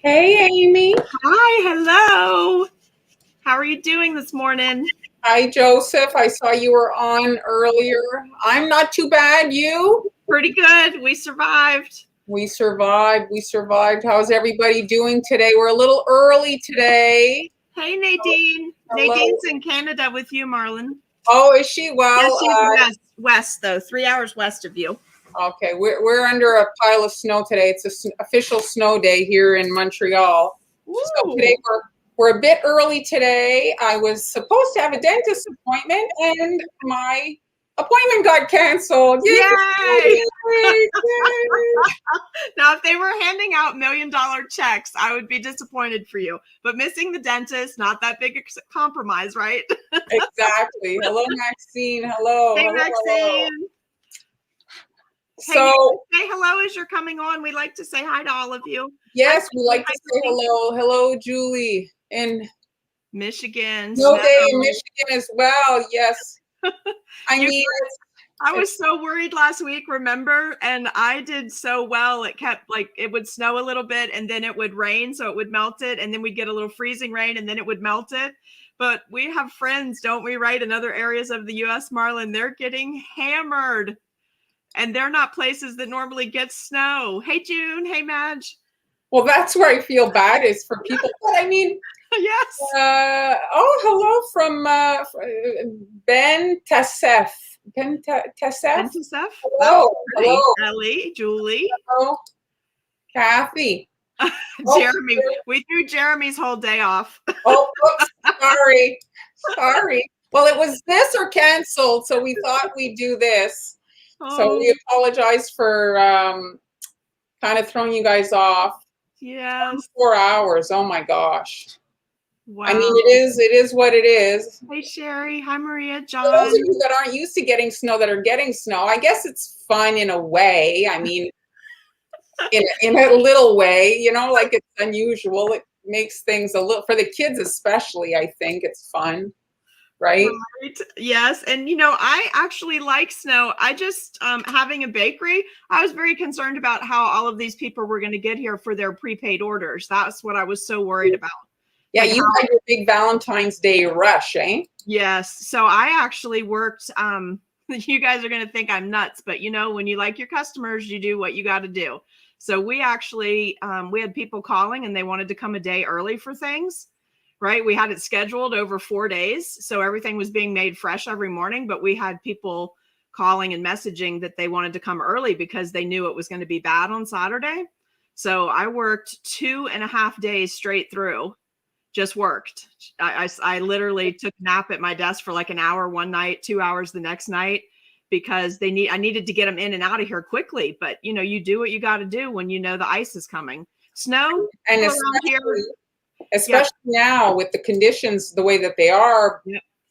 Hey, Amy. Hi, hello. How are you doing this morning? Hi, Joseph. I saw you were on earlier. I'm not too bad. You? Pretty good. We survived. We survived. We survived. How's everybody doing today? We're a little early today. Hey, Nadine. Hello. Nadine's in Canada with you, Marlyn. Oh, is she? Well, yes, she's west, though, 3 hours west of you. Okay, we're under a pile of snow today. It's an official snow day here in Montreal. Ooh. So today we're a bit early today. I was supposed to have a dentist appointment, and my appointment got canceled. Yay! Now, if they were handing out $1 million checks, I would be disappointed for you. But missing the dentist, not that big a compromise, right? Exactly. Hello, Maxine. Hello. Hey, hello, Maxine. hello. Hey, So say hello as you're coming on. We like to say hi to all of you. yes, we like to say hello. Hello, Julie in Michigan. Snow Day in Michigan as well. Yes. I was so worried last week, remember? And I did so well. It kept it would snow a little bit and then it would rain, so it would melt it. And then we'd get a little freezing rain and then it would melt it. But we have friends, don't we, right? In other areas of the US, Marlyn, they're getting hammered. And they're not places that normally get snow. Hey, June. Hey, Madge. Well, that's where I feel bad is for people. But I mean, yes. Hello from Ben Tassef. Ben Tassef. Hello. Hello. Ellie, Julie. Hello. Kathy. Jeremy. We threw Jeremy's whole day off. Oh, oops, sorry. Well, it was this or canceled, so we thought we'd do this. So we apologize for kind of throwing you guys off. Yes. 4 hours. Oh my gosh. Wow. I mean, it is what it is. Hey, Sherry. Hi, Maria. John. For those of you that aren't used to getting snow, that are getting snow, I guess it's fun in a way. I mean, in a little way, you know, like it's unusual. It makes things a little, for the kids especially, I think it's fun. Right? Yes. And, you know, I actually like snow. I just, having a bakery, I was very concerned about how all of these people were going to get here for their prepaid orders. That's what I was so worried about. Yeah, you had your big Valentine's Day rush, eh? Yes. So I actually worked, you guys are going to think I'm nuts, but, you know, when you like your customers, you do what you got to do. So we actually, we had people calling and they wanted to come a day early for things. Right. We had it scheduled over 4 days. So everything was being made fresh every morning. But we had people calling and messaging that they wanted to come early because they knew it was going to be bad on Saturday. So I worked 2.5 days straight through, just worked. I literally took a nap at my desk for like an hour one night, 2 hours the next night, because I needed to get them in and out of here quickly. But, you know, you do what you got to do when you know the ice is coming. Snow and especially now with the conditions the way that they are,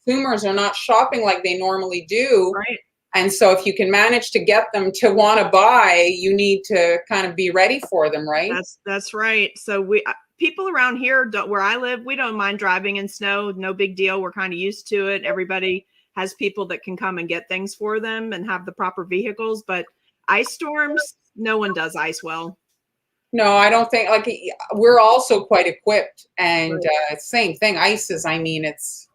consumers are not shopping like they normally do. Right. And so if you can manage to get them to want to buy, you need to kind of be ready for them, right? That's right. So people around here, where I live, we don't mind driving in snow. No big deal. We're kind of used to it. Everybody has people that can come and get things for them and have the proper vehicles. But ice storms, no one does ice well. No, I don't think, like, we're also quite equipped, and same thing. Ice is, I mean, it's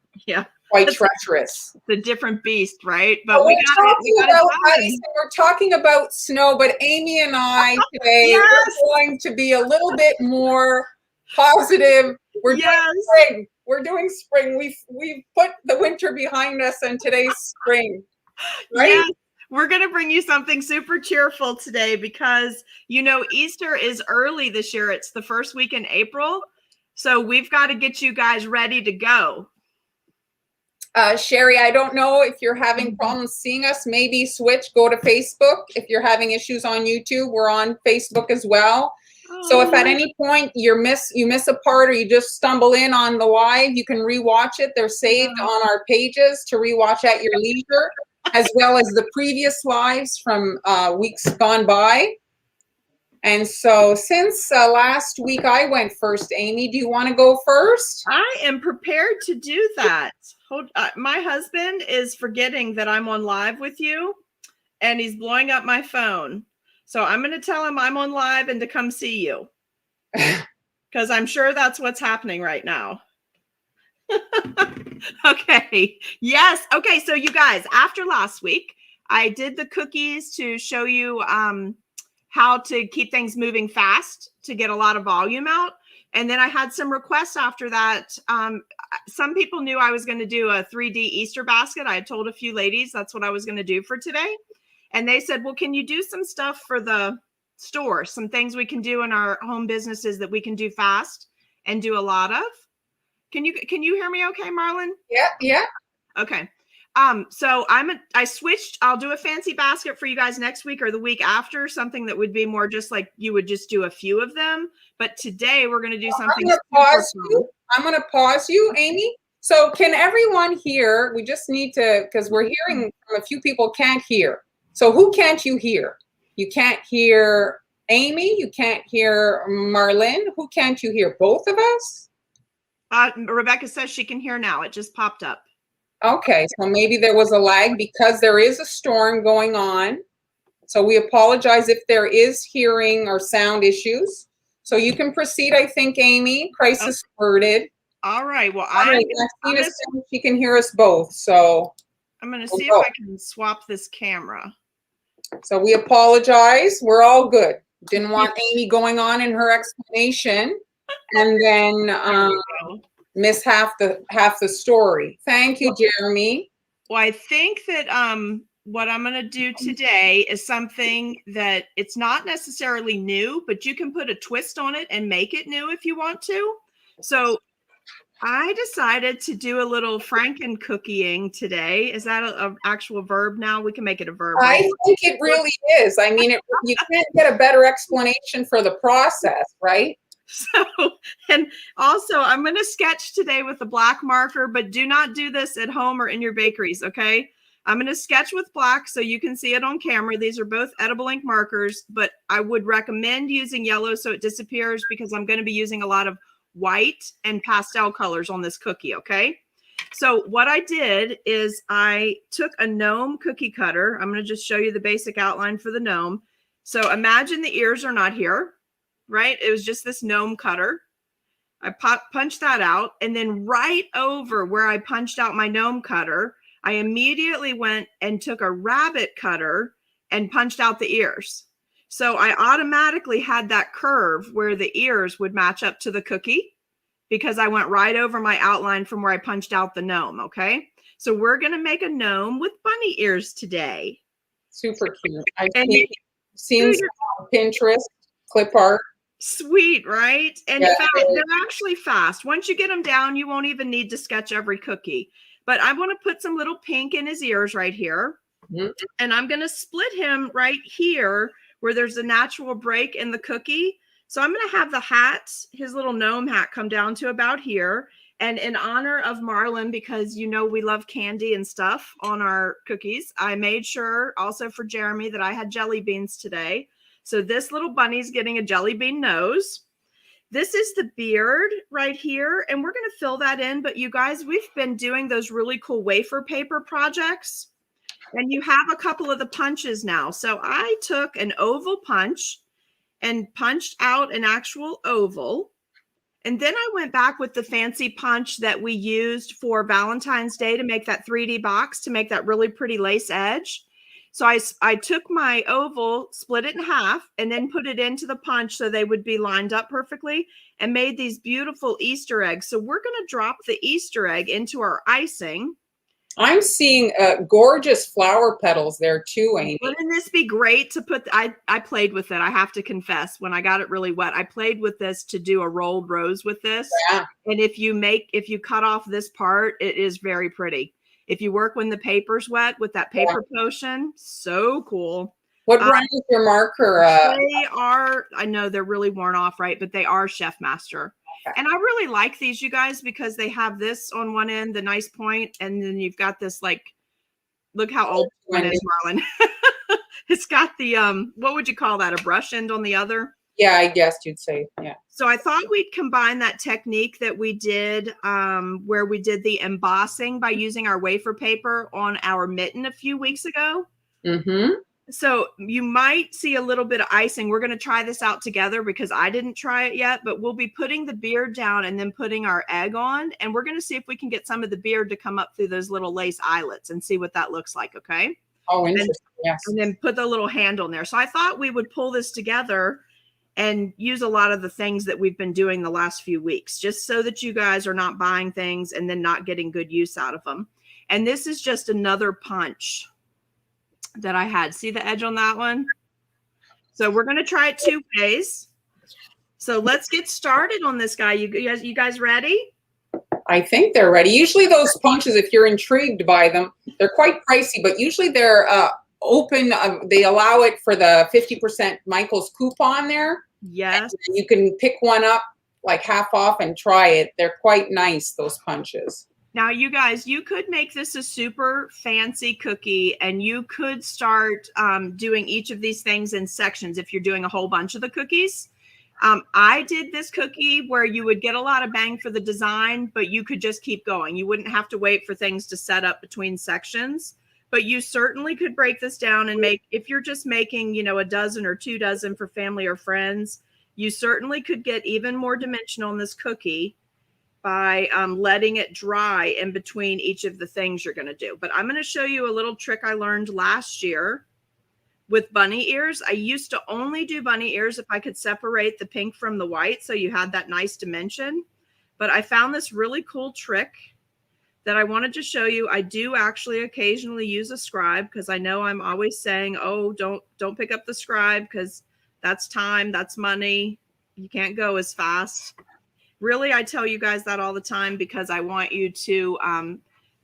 quite treacherous. The different beast, right? But we're talking about snow, but Amy and I today are going to be a little bit more positive. We're doing spring. We're doing spring. We've put the winter behind us, and today's spring, right? Yes. We're going to bring you something super cheerful today because, you know, Easter is early this year. It's the first week in April. So we've got to get you guys ready to go. Sherry, I don't know if you're having problems seeing us. Maybe go to Facebook. If you're having issues on YouTube, we're on Facebook as well. So if at Oh, any point you miss a part or you just stumble in on the live, you can rewatch it. They're saved yeah. on our pages to rewatch at your leisure, as well as the previous lives from weeks gone by. And so since last week I went first, Amy, do you want to go first? I am prepared to do that. Hold, my husband is forgetting that I'm on live with you, and he's blowing up my phone. So I'm going to tell him I'm on live and to come see you, because I'm sure that's what's happening right now. Okay. Yes. Okay. So you guys, after last week, I did the cookies to show you how to keep things moving fast to get a lot of volume out. And then I had some requests after that. Some people knew I was going to do a 3D Easter basket. I had told a few ladies that's what I was going to do for today. And they said, well, can you do some stuff for the store? Some things we can do in our home businesses that we can do fast and do a lot of. Can you hear me okay, Marlyn? Yeah, yeah. Okay. So I switched. I'll do a fancy basket for you guys next week or the week after, something that would be more just like you would just do a few of them. But today we're going to do something. I'm going to pause you, Amy. So can everyone hear? We just need to, because we're hearing from a few people can't hear. So who can't you hear? You can't hear Amy. You can't hear Marlyn. Who can't you hear? Both of us? Rebecca says she can hear now. It just popped up. Okay, so maybe there was a lag because there is a storm going on. So we apologize if there is hearing or sound issues. So you can proceed, I think, Amy. Crisis averted. All right. Well, she can hear us both. So I'm going to see if I can swap this camera. So we apologize. We're all good. Didn't want Amy going on in her explanation and then miss half the story. Thank you, Jeremy. Well, I think that what I'm going to do today is something that it's not necessarily new, but you can put a twist on it and make it new if you want to. So I decided to do a little Franken cookieing today. Is that an actual verb now? We can make it a verb. Right? I think it really is. I mean, you can't get a better explanation for the process, right? So, and also I'm going to sketch today with a black marker, but do not do this at home or in your bakeries, okay? I'm going to sketch with black so you can see it on camera. These are both edible ink markers, but I would recommend using yellow so it disappears because I'm going to be using a lot of white and pastel colors on this cookie, okay? So what I did is I took a gnome cookie cutter. I'm going to just show you the basic outline for the gnome. So imagine the ears are not here, right? It was just this gnome cutter. I punched that out, and then right over where I punched out my gnome cutter, I immediately went and took a rabbit cutter and punched out the ears. So I automatically had that curve where the ears would match up to the cookie because I went right over my outline from where I punched out the gnome, okay? So we're going to make a gnome with bunny ears today. Super cute. I've seen some on Pinterest, clip art. Sweet, right? And yeah, they're actually fast. Once you get them down, you won't even need to sketch every cookie. But I want to put some little pink in his ears right here. Mm-hmm. And I'm going to split him right here where there's a natural break in the cookie. So I'm going to have the hat, his little gnome hat, come down to about here. And in honor of Marlyn, because you know we love candy and stuff on our cookies, I made sure also for Jeremy that I had jelly beans today. So this little bunny's getting a jelly bean nose. This is the beard right here, and we're going to fill that in. But you guys, we've been doing those really cool wafer paper projects, and you have a couple of the punches now. So I took an oval punch and punched out an actual oval. And then I went back with the fancy punch that we used for Valentine's Day to make that 3D box, to make that really pretty lace edge. So I took my oval, split it in half, and then put it into the punch so they would be lined up perfectly, and made these beautiful Easter eggs. So we're going to drop the Easter egg into our icing. I'm seeing gorgeous flower petals there too, Amy. Wouldn't this be great to put? I played with it. I have to confess, when I got it really wet, I played with this to do a rolled rose with this. Yeah. And if you cut off this part, it is very pretty. If you work when the paper's wet with that paper potion, so cool. What brand is your marker? They are, I know they're really worn off, right? But they are Chef Master. And I really like these, you guys, because they have this on one end, the nice point, and then you've got this like, look how old one is, Marlyn. It's got the what would you call that? A brush end on the other? Yeah, I guess you'd say, yeah. So I thought we'd combine that technique that we did where we did the embossing by using our wafer paper on our mitten a few weeks ago. Mm-hmm. So you might see a little bit of icing. We're going to try this out together because I didn't try it yet, but we'll be putting the beard down and then putting our egg on. And we're going to see if we can get some of the beard to come up through those little lace eyelets and see what that looks like. Okay. Oh, interesting. Yes. And then put the little handle in there. So I thought we would pull this together and use a lot of the things that we've been doing the last few weeks, just so that you guys are not buying things and then not getting good use out of them. And this is just another punch that I had. See the edge on that one? So we're going to try it 2 ways. So let's get started on this guy. You guys ready? I think they're ready. Usually those punches, if you're intrigued by them, they're quite pricey, but usually they're open. They allow it for the 50% Michael's coupon there. Yes. And you can pick one up like half off and try it. They're quite nice, those punches. Now, you guys, you could make this a super fancy cookie, and you could start doing each of these things in sections if you're doing a whole bunch of the cookies. I did this cookie where you would get a lot of bang for the design, but you could just keep going. You wouldn't have to wait for things to set up between sections. But you certainly could break this down and make, if you're just making, a dozen or 2 dozen for family or friends, you certainly could get even more dimension on this cookie by letting it dry in between each of the things you're going to do. But I'm going to show you a little trick I learned last year with bunny ears. I used to only do bunny ears if I could separate the pink from the white, so you had that nice dimension. But I found this really cool trick that I wanted to show you. I do actually occasionally use a scribe because I know I'm always saying, oh, don't pick up the scribe because that's time, that's money. You can't go as fast. Really, I tell you guys that all the time because I want you to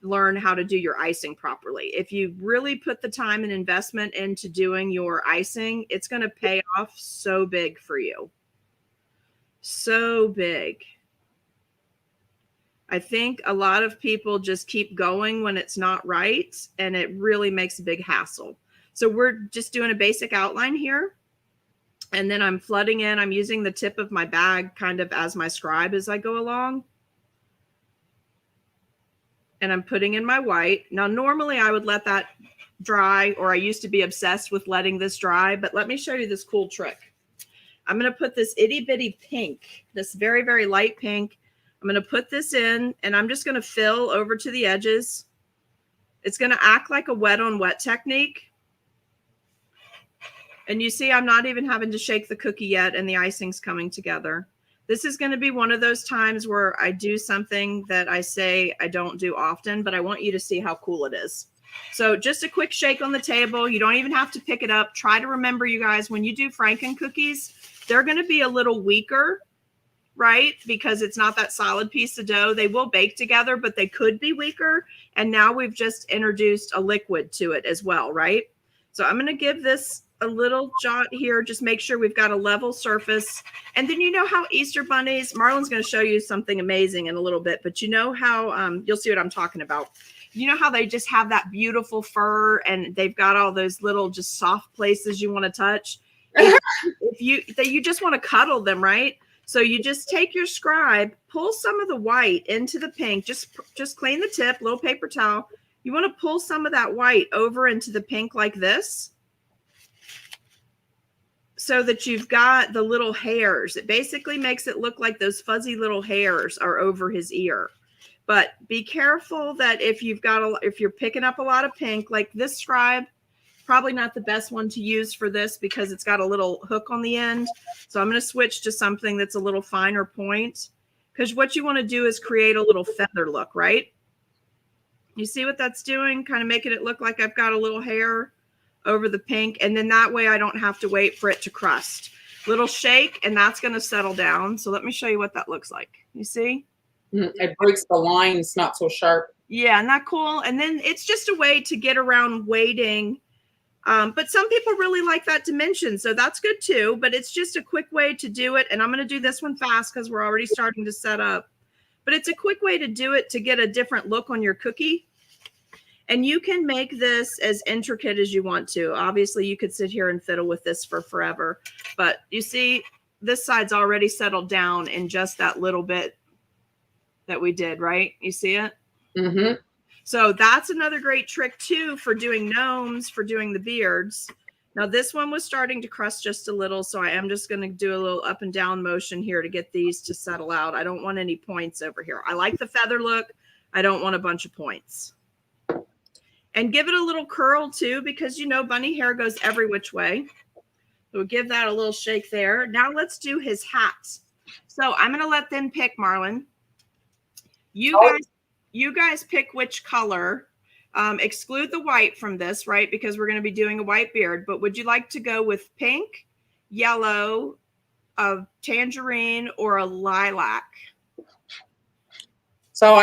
learn how to do your icing properly. If you really put the time and investment into doing your icing, it's going to pay off so big for you. So big. I think a lot of people just keep going when it's not right, and it really makes a big hassle. So we're just doing a basic outline here. And then I'm flooding in. I'm using the tip of my bag kind of as my scribe as I go along. And I'm putting in my white. Now, normally I would let that dry, or I used to be obsessed with letting this dry, but let me show you this cool trick. I'm going to put this itty bitty pink, this very, very light pink. I'm going to put this in, and I'm just going to fill over to the edges. It's going to act like a wet on wet technique. And you see, I'm not even having to shake the cookie yet, and the icing's coming together. This is going to be one of those times where I do something that I say I don't do often, but I want you to see how cool it is. So just a quick shake on the table. You don't even have to pick it up. Try to remember, you guys, when you do Franken cookies, they're going to be a little weaker, right? Because it's not that solid piece of dough. They will bake together, but they could be weaker. And now we've just introduced a liquid to it as well, right? So I'm going to give this a little jot here. Just make sure we've got a level surface. And then you know how Easter bunnies, Marlyn's going to show you something amazing in a little bit, but you know how, you'll see what I'm talking about. You know how they just have that beautiful fur and they've got all those little just soft places you want to touch. If you just want to cuddle them, right? So you just take your scribe, pull some of the white into the pink, just clean the tip, little paper towel. You want to pull some of that white over into the pink like this, so that you've got the little hairs. It basically makes it look like those fuzzy little hairs are over his ear. But be careful that if you're picking up a lot of pink, like this scribe, probably not the best one to use for this because it's got a little hook on the end. So I'm going to switch to something that's a little finer point, because what you want to do is create a little feather look, right? You see what that's doing? Kind of making it look like I've got a little hair over the pink, and then that way I don't have to wait for it to crust. Little shake, and that's going to settle down. So let me show you what that looks like. You see? It breaks the line. It's not so sharp. Yeah, isn't that cool? And then it's just a way to get around waiting But some people really like that dimension, so that's good too. But it's just a quick way to do it. And I'm going to do this one fast because we're already starting to set up. But it's a quick way to do it to get a different look on your cookie. And you can make this as intricate as you want to. Obviously, you could sit here and fiddle with this for forever. But you see, this side's already settled down in just that little bit that we did, right? You see it? Mm-hmm. So that's another great trick too for doing gnomes, for doing the beards. Now this one was starting to crust just a little, so I am just going to do a little up and down motion here to get these to settle out. I don't want any points over here. I like the feather look. I don't want a bunch of points. And give it a little curl too, because you know bunny hair goes every which way. So give that a little shake there. Now let's do his hat. So I'm going to let them pick, Marlyn. You guys pick which color. Exclude the white from this, right? Because we're going to be doing a white beard. But would you like to go with pink, yellow, a tangerine, or a lilac? So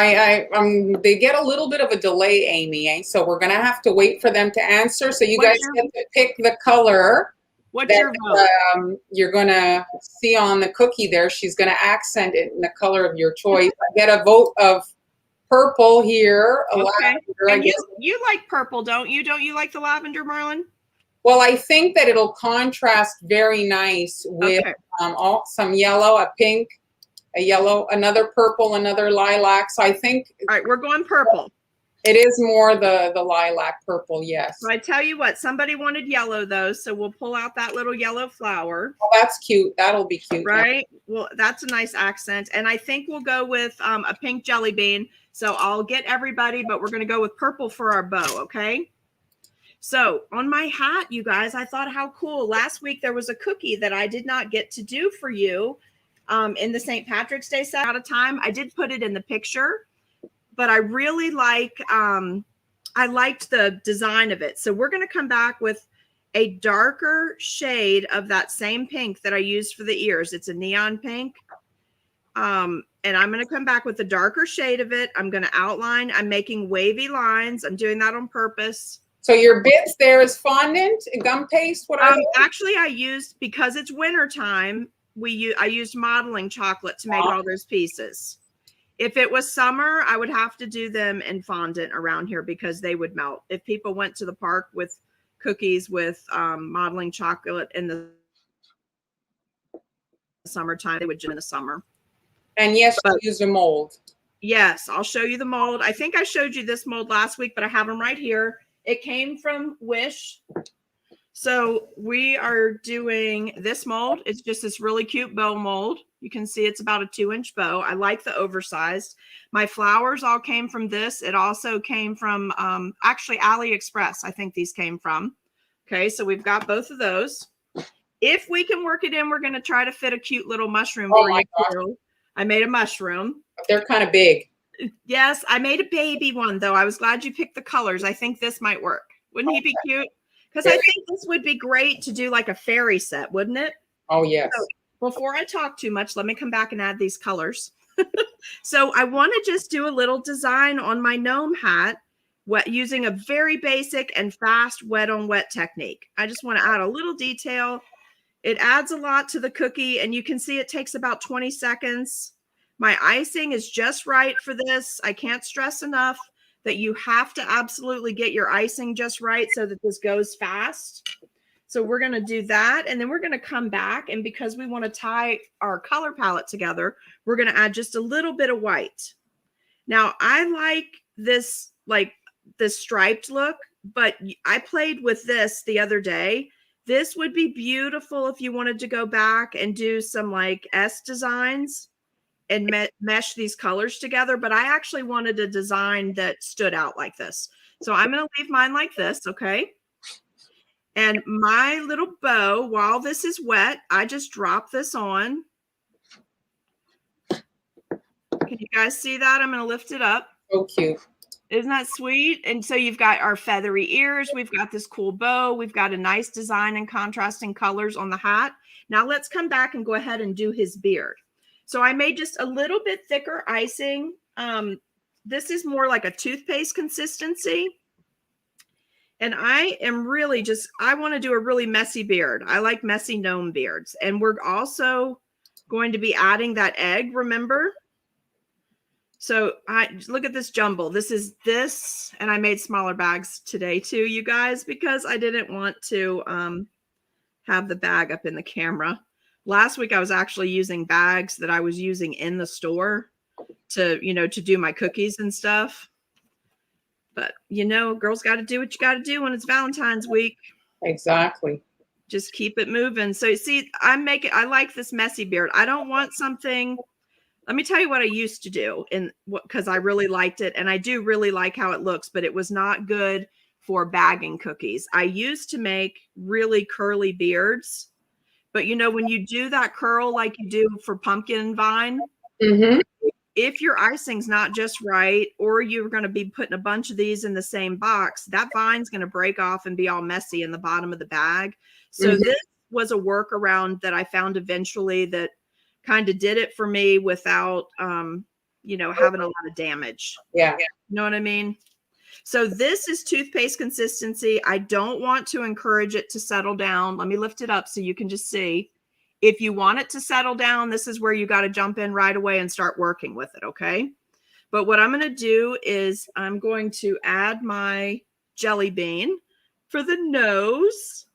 they get a little bit of a delay, Amy. Eh? So we're going to have to wait for them to answer. So you guys get to pick the color. What's your vote? You're going to see on the cookie there. She's going to accent it in the color of your choice. I get a vote of purple here. Okay. And you like purple, don't you? Don't you like the lavender, Marlyn? Well, I think that it'll contrast very nice with some yellow, a pink, a yellow, another purple, another lilac. So I think. All right, we're going purple. It is more the lilac purple, yes. So I tell you what, somebody wanted yellow though, so we'll pull out that little yellow flower. Oh, that's cute. That'll be cute. Right? Yeah. Well, that's a nice accent. And I think we'll go with a pink jelly bean. So I'll get everybody, but we're going to go with purple for our bow, okay? So on my hat, you guys, I thought how cool. Last week there was a cookie that I did not get to do for you in the St. Patrick's Day set out of time. I did put it in the picture, but I really I liked the design of it. So we're going to come back with a darker shade of that same pink that I used for the ears. It's a neon pink. And I'm going to come back with a darker shade of it. I'm going to outline. I'm making wavy lines. I'm doing that on purpose. So your bits there is fondant, gum paste? What actually, I used, because it's winter time, I used modeling chocolate to make all those pieces. If it was summer, I would have to do them in fondant around here because they would melt. If people went to the park with cookies with modeling chocolate in the summertime, they would do it in the summer. And yes, you use a mold. Yes, I'll show you the mold. I think I showed you this mold last week, but I have them right here. It came from Wish. So we are doing this mold. It's just this really cute bow mold. You can see it's about a 2-inch bow. I like the oversized. My flowers all came from this. It also came from actually AliExpress. I think these came from. Okay, so we've got both of those. If we can work it in, we're going to try to fit a cute little mushroom for you too. I made a mushroom. They're kind of big. Yes, I made a baby one though. I was glad you picked the colors. I think this might work. Wouldn't he be cute? Because I think this would be great to do like a fairy set, wouldn't it? Oh, yes. So before I talk too much, let me come back and add these colors. So I want to just do a little design on my gnome hat using a very basic and fast wet on wet technique. I just want to add a little detail. It adds a lot to the cookie, and you can see it takes about 20 seconds. My icing is just right for this. I can't stress enough that you have to absolutely get your icing just right so that this goes fast. So we're going to do that, and then we're going to come back, and because we want to tie our color palette together, we're going to add just a little bit of white. Now, I like this striped look, but I played with this the other day. This would be beautiful if you wanted to go back and do some like S designs and mesh these colors together. But I actually wanted a design that stood out like this. So I'm going to leave mine like this, okay? And my little bow, while this is wet, I just drop this on. Can you guys see that? I'm going to lift it up. So cute. Isn't that sweet? And so you've got our feathery ears. We've got this cool bow. We've got a nice design and contrasting colors on the hat. Now let's come back and go ahead and do his beard. So I made just a little bit thicker icing. This is more like a toothpaste consistency. And I am really I want to do a really messy beard. I like messy gnome beards. And we're also going to be adding that egg, remember? So look at this jumble. This is this, and I made smaller bags today too, you guys, because I didn't want to have the bag up in the camera. Last week I was actually using bags that I was using in the store to, to do my cookies and stuff. But, girls got to do what you got to do when it's Valentine's week. Exactly. Just keep it moving. So see, I like this messy beard. I don't want something. Let me tell you what I used to do because I really liked it. And I do really like how it looks, but it was not good for bagging cookies. I used to make really curly beards, but when you do that curl like you do for pumpkin vine, if your icing's not just right, or you're going to be putting a bunch of these in the same box, that vine's going to break off and be all messy in the bottom of the bag. So this was a workaround that I found eventually that kind of did it for me without, having a lot of damage. Yeah. You know what I mean? So this is toothpaste consistency. I don't want to encourage it to settle down. Let me lift it up so you can just see. If you want it to settle down, this is where you got to jump in right away and start working with it, okay? But what I'm going to do is I'm going to add my jelly bean for the nose.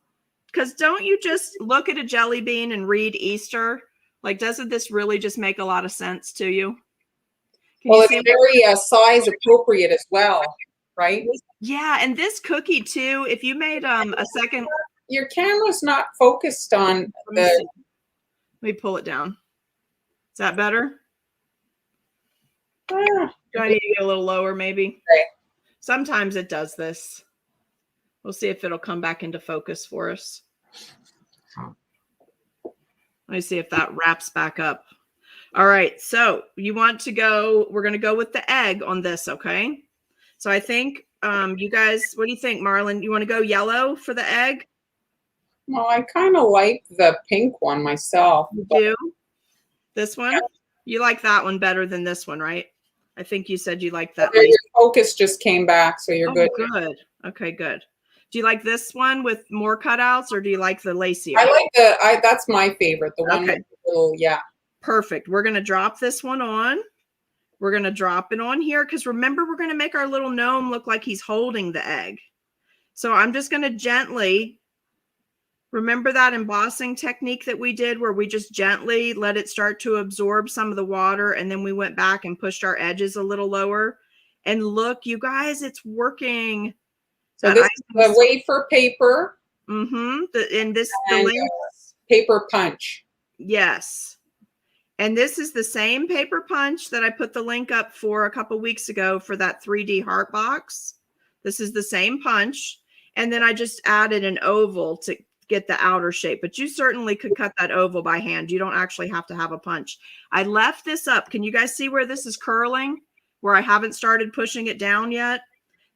Because don't you just look at a jelly bean and read Easter? Like, doesn't this really just make a lot of sense to you? Well, it's very size appropriate as well, right? Yeah, and this cookie too, if you made a second. Your camera's not focused on the. Let me pull it down. Is that better? Do I need to get a little lower maybe? Okay. Sometimes it does this. We'll see if it'll come back into focus for us. Let me see if that wraps back up. All right. So we're going to go with the egg on this. Okay. So I think, you guys, what do you think, Marlyn? You want to go yellow for the egg? Well, I kind of like the pink one myself. You do? This one? Yeah. You like that one better than this one, right? I think you said you like that. Your focus just came back, so you're good. Good. Okay, good. Do you like this one with more cutouts, or do you like the lacy? I like that's my favorite. The one with the little, yeah. Perfect. We're going to drop this one on. We're going to drop it on here because remember, we're going to make our little gnome look like he's holding the egg. So I'm just going to gently. Remember that embossing technique that we did where we just gently let it start to absorb some of the water, and then we went back and pushed our edges a little lower. And look, you guys, it's working. So this is the wafer paper. The paper punch. Yes. And this is the same paper punch that I put the link up for a couple weeks ago for that 3D heart box. This is the same punch. And then I just added an oval to get the outer shape, but you certainly could cut that oval by hand. You don't actually have to have a punch. I left this up. Can you guys see where this is curling, where I haven't started pushing it down yet?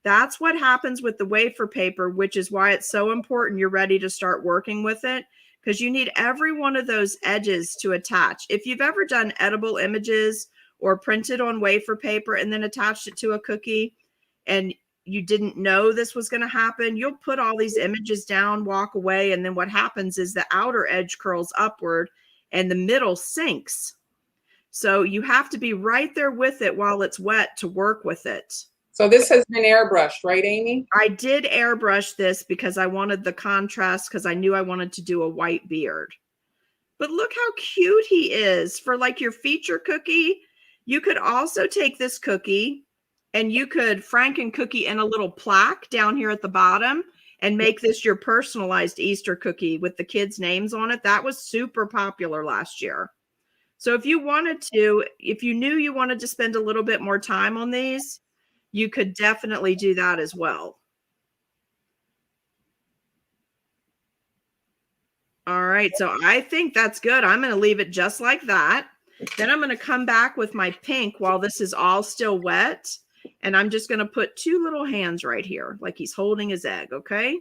That's what happens with the wafer paper, which is why it's so important you're ready to start working with it, because you need every one of those edges to attach. If you've ever done edible images or printed on wafer paper and then attached it to a cookie and you didn't know this was going to happen, you'll put all these images down, walk away, and then what happens is the outer edge curls upward and the middle sinks. So you have to be right there with it while it's wet to work with it. So this has been airbrushed, right, Amy? I did airbrush this because I wanted the contrast, because I knew I wanted to do a white beard. But look how cute he is for like your feature cookie. You could also take this cookie and you could Franken cookie in a little plaque down here at the bottom and make this your personalized Easter cookie with the kids' names on it. That was super popular last year. So if you wanted to, if you knew you wanted to spend a little bit more time on these, you could definitely do that as well. All right, so I think that's good. I'm going to leave it just like that. Then I'm going to come back with my pink while this is all still wet. And I'm just going to put two little hands right here, like he's holding his egg, okay?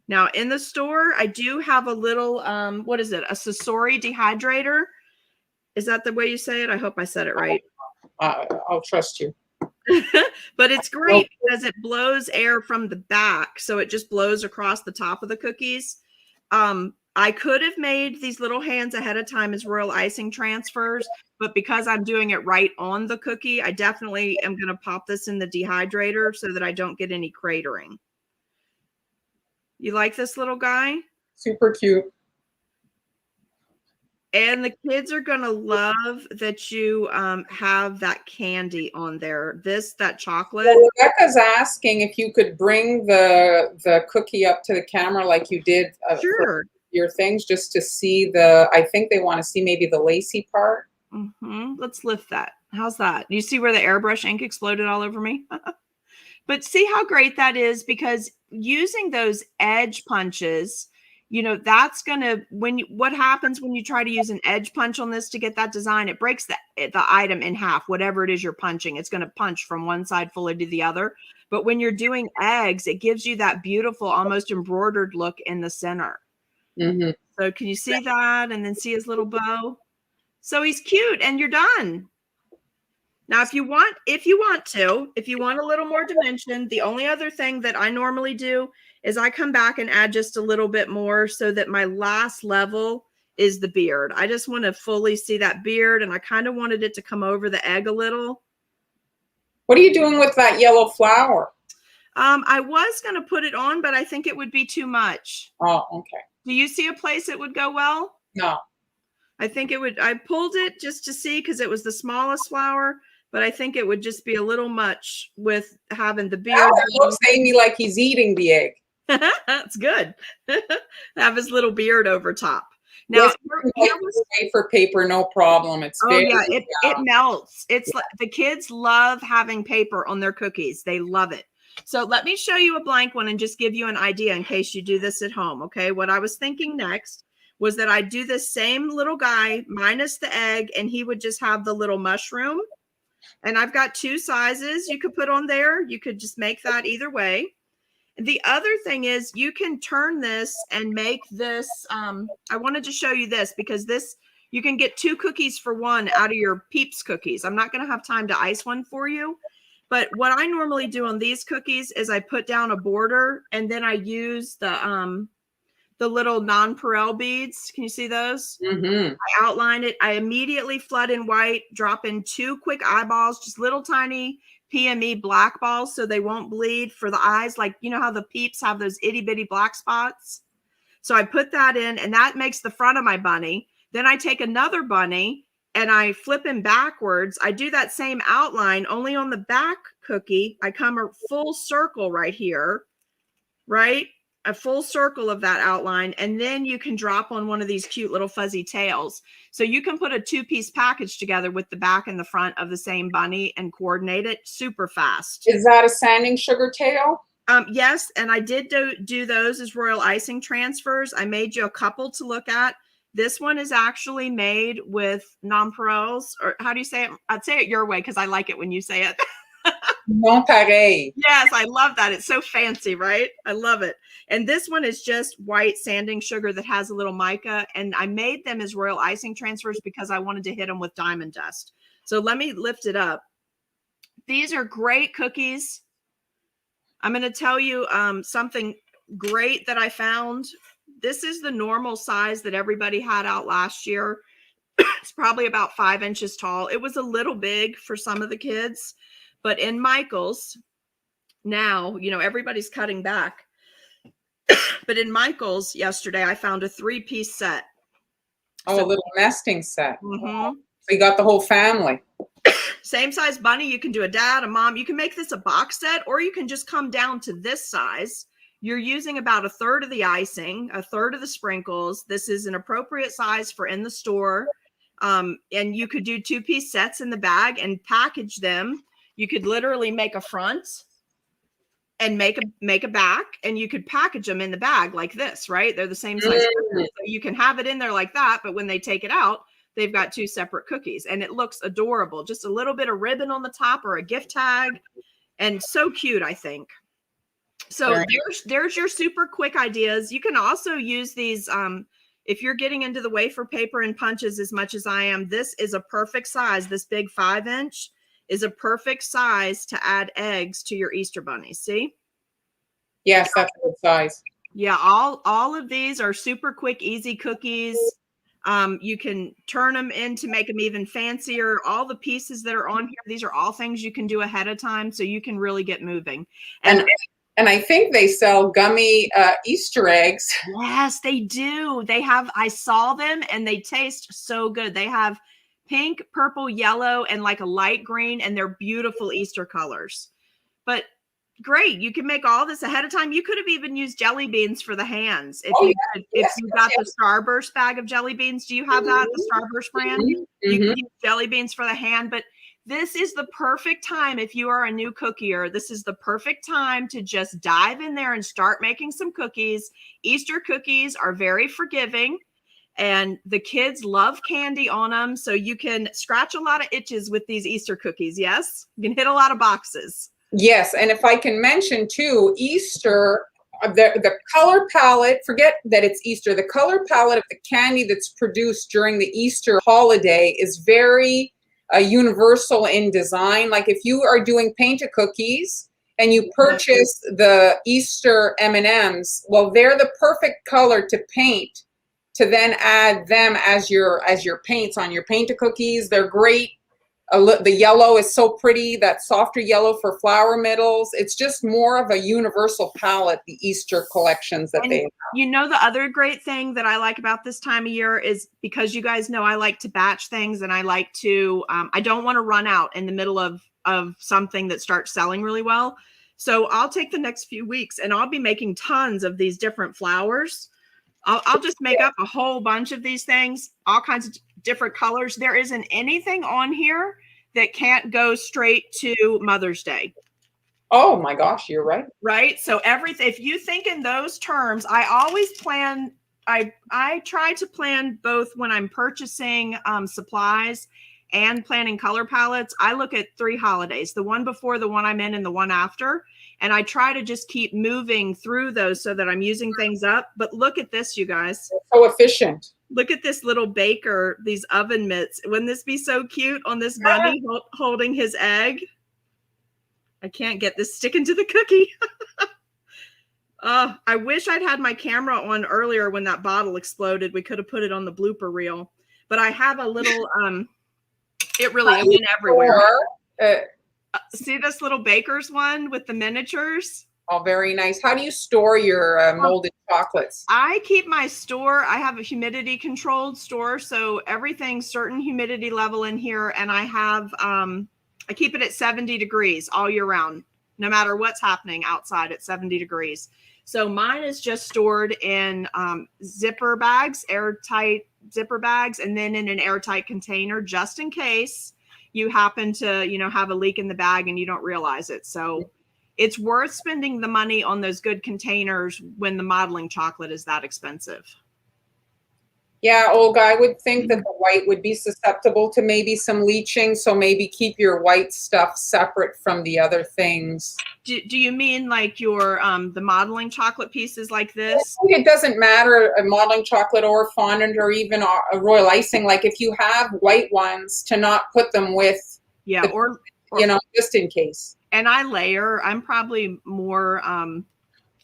Now, in the store, I do have a little, what is it? A Sasori dehydrator. Is that the way you say it? I hope I said it right. I'll trust you. But it's Nope. great because it blows air from the back. So it just blows across the top of the cookies. I could have made these little hands ahead of time as royal icing transfers, but because I'm doing it right on the cookie, I definitely am going to pop this in the dehydrator so that I don't get any cratering. You like this little guy? Super cute. And the kids are going to love that you have that candy on there. That chocolate. Well, Rebecca's asking if you could bring the cookie up to the camera like you did Sure. your things, just to see the, I think they want to see maybe the lacy part. Let's lift that. How's that? You see where the airbrush ink exploded all over me? But see how great that is, because using those edge punches, that's going to, what happens when you try to use an edge punch on this to get that design, it breaks the item in half, whatever it is you're punching. It's going to punch from one side fully to the other. But when you're doing eggs, it gives you that beautiful, almost embroidered look in the center. Mm-hmm. So can you see that? And then see his little bow? So he's cute and you're done. Now, if you want a little more dimension, the only other thing that I normally do is I come back and add just a little bit more so that my last level is the beard. I just want to fully see that beard, and I kind of wanted it to come over the egg a little. What are you doing with that yellow flower? I was going to put it on, but I think it would be too much. Oh, okay. Do you see a place it would go well? No. I think it would. I pulled it just to see because it was the smallest flower, but I think it would just be a little much with having the beard. Now it looks to Amy like he's eating the egg. That's good. Have his little beard over top. Now, wafer paper, no problem. It's it melts. It's like the kids love having paper on their cookies. They love it. So let me show you a blank one and just give you an idea in case you do this at home. Okay. What I was thinking next was that I'd do this same little guy minus the egg, and he would just have the little mushroom. And I've got two sizes you could put on there. You could just make that either way. The other thing is you can turn this and make this. I wanted to show you this because you can get 2 cookies for 1 out of your Peeps cookies. I'm not going to have time to ice one for you. But what I normally do on these cookies is I put down a border, and then I use the little nonpareil beads. Can you see those? Mm-hmm. I outline it. I immediately flood in white, drop in 2 quick eyeballs, just little tiny PME black balls so they won't bleed for the eyes. Like, you know how the Peeps have those itty bitty black spots? So I put that in, and that makes the front of my bunny. Then I take another bunny and I flip him backwards. I do that same outline, only on the back cookie. I come a full circle right here, right? A full circle of that outline, and then you can drop on one of these cute little fuzzy tails. So you can put a 2-piece package together with the back and the front of the same bunny and coordinate it super fast. Is that a sanding sugar tail? Yes, and I did do those as royal icing transfers. I made you a couple to look at. This one is actually made with nonpareils, or how do you say it? I'd say it your way because I like it when you say it. Nonpareil. Yes, I love that. It's so fancy, right? I love it. And this one is just white sanding sugar that has a little mica. And I made them as royal icing transfers because I wanted to hit them with diamond dust. So let me lift it up. These are great cookies. I'm going to tell you something great that I found. This is the normal size that everybody had out last year. It's probably about 5 inches tall. It was a little big for some of the kids. But in Michael's, now, everybody's cutting back. But in Michael's yesterday, I found a 3-piece set. Oh, so, a little nesting set. Mm-hmm. So you got the whole family. Same size bunny. You can do a dad, a mom. You can make this a box set, or you can just come down to this size. You're using about 1/3 of the icing, 1/3 of the sprinkles. This is an appropriate size for in the store. And you could do 2-piece sets in the bag and package them. You could literally make a front and make a back, and you could package them in the bag like this, right? They're the same size. So you can have it in there like that, but when they take it out, they've got 2 separate cookies, and it looks adorable. Just a little bit of ribbon on the top or a gift tag, and so cute, I think. So there's your super quick ideas. You can also use these if you're getting into the wafer paper and punches as much as I am. This is a perfect size. This big 5-inch is a perfect size to add eggs to your Easter bunnies. See? Yes, that's a good size. Yeah, all of these are super quick, easy cookies. You can turn them in to make them even fancier. All the pieces that are on here, these are all things you can do ahead of time, so you can really get moving. And I think they sell gummy Easter eggs. Yes, they do. They have, I saw them and they taste so good. They have pink, purple, yellow, and like a light green, and they're beautiful Easter colors. But great, you can make all this ahead of time. You could have even used jelly beans for the hands if you got the Starburst bag of jelly beans. Do you have that, the Starburst brand? You can use jelly beans for the hand, but this is the perfect time if you are a new cookier. This is the perfect time to just dive in there and start making some cookies. Easter cookies are very forgiving, and the kids love candy on them, so you can scratch a lot of itches with these Easter cookies. Yes, you can hit a lot of boxes. Yes, and if I can mention too, Easter, the color palette, forget that it's Easter, the color palette of the candy that's produced during the Easter holiday is very universal in design. Like if you are doing paint-a-cookies and you purchase the Easter M&Ms, well, they're the perfect color to paint, to then add them as your paints on your paint-a-cookies. They're great. The yellow is so pretty, that softer yellow for flower middles. It's just more of a universal palette, the Easter collections that they have. You know, the other great thing that I like about this time of year is, because you guys know I like to batch things, and I like to, I don't want to run out in the middle of something that starts selling really well. So I'll take the next few weeks and I'll be making tons of these different flowers. I'll just make up a whole bunch of these things, all kinds of different colors. There isn't anything on here that can't go straight to Mother's Day. Oh my gosh, you're right. Right? So everything, if you think in those terms, I always plan, I try to plan both when I'm purchasing supplies and planning color palettes. I look at 3 holidays, the one before, the one I'm in, and the one after. And I try to just keep moving through those so that I'm using things up. But look at this, you guys. So efficient. Look at this little baker, these oven mitts. Wouldn't this be so cute on this bunny holding his egg? I can't get this sticking to the cookie. I wish I'd had my camera on earlier when that bottle exploded. We could have put it on the blooper reel. But I have a little, it really went everywhere. See this little baker's one with the miniatures? Oh, very nice. How do you store your molded chocolates? I keep my store, I have a humidity controlled store, so everything's certain humidity level in here, and I have, I keep it at 70 degrees all year round, no matter what's happening outside at 70 degrees. So mine is just stored in zipper bags, airtight zipper bags, and then in an airtight container, just in case you happen to, you know, have a leak in the bag and you don't realize it. So it's worth spending the money on those good containers when the modeling chocolate is that expensive. Yeah, Olga, I would think that the white would be susceptible to maybe some leaching, so maybe keep your white stuff separate from the other things. Do you mean like your the modeling chocolate pieces like this? I think it doesn't matter, a modeling chocolate or fondant or even a royal icing. Like if you have white ones, to not put them with, or you know, just in case. And I layer. I'm probably more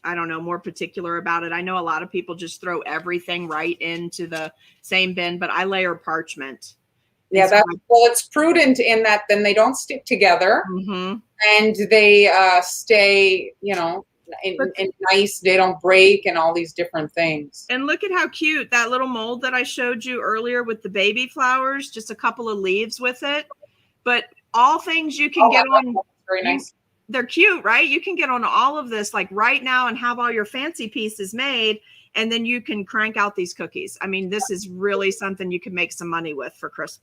I don't know, more particular about it. I know a lot of people just throw everything right into the same bin, but I layer parchment. Yeah, well, it's prudent in that then they don't stick together, and they stay, you know, and nice. They don't break and all these different things. And look at how cute that little mold that I showed you earlier with the baby flowers, just a couple of leaves with it. But all things you can get on. Very nice. They're cute, right? You can get on all of this like right now and have all your fancy pieces made, and then you can crank out these cookies. I mean, this is really something you can make some money with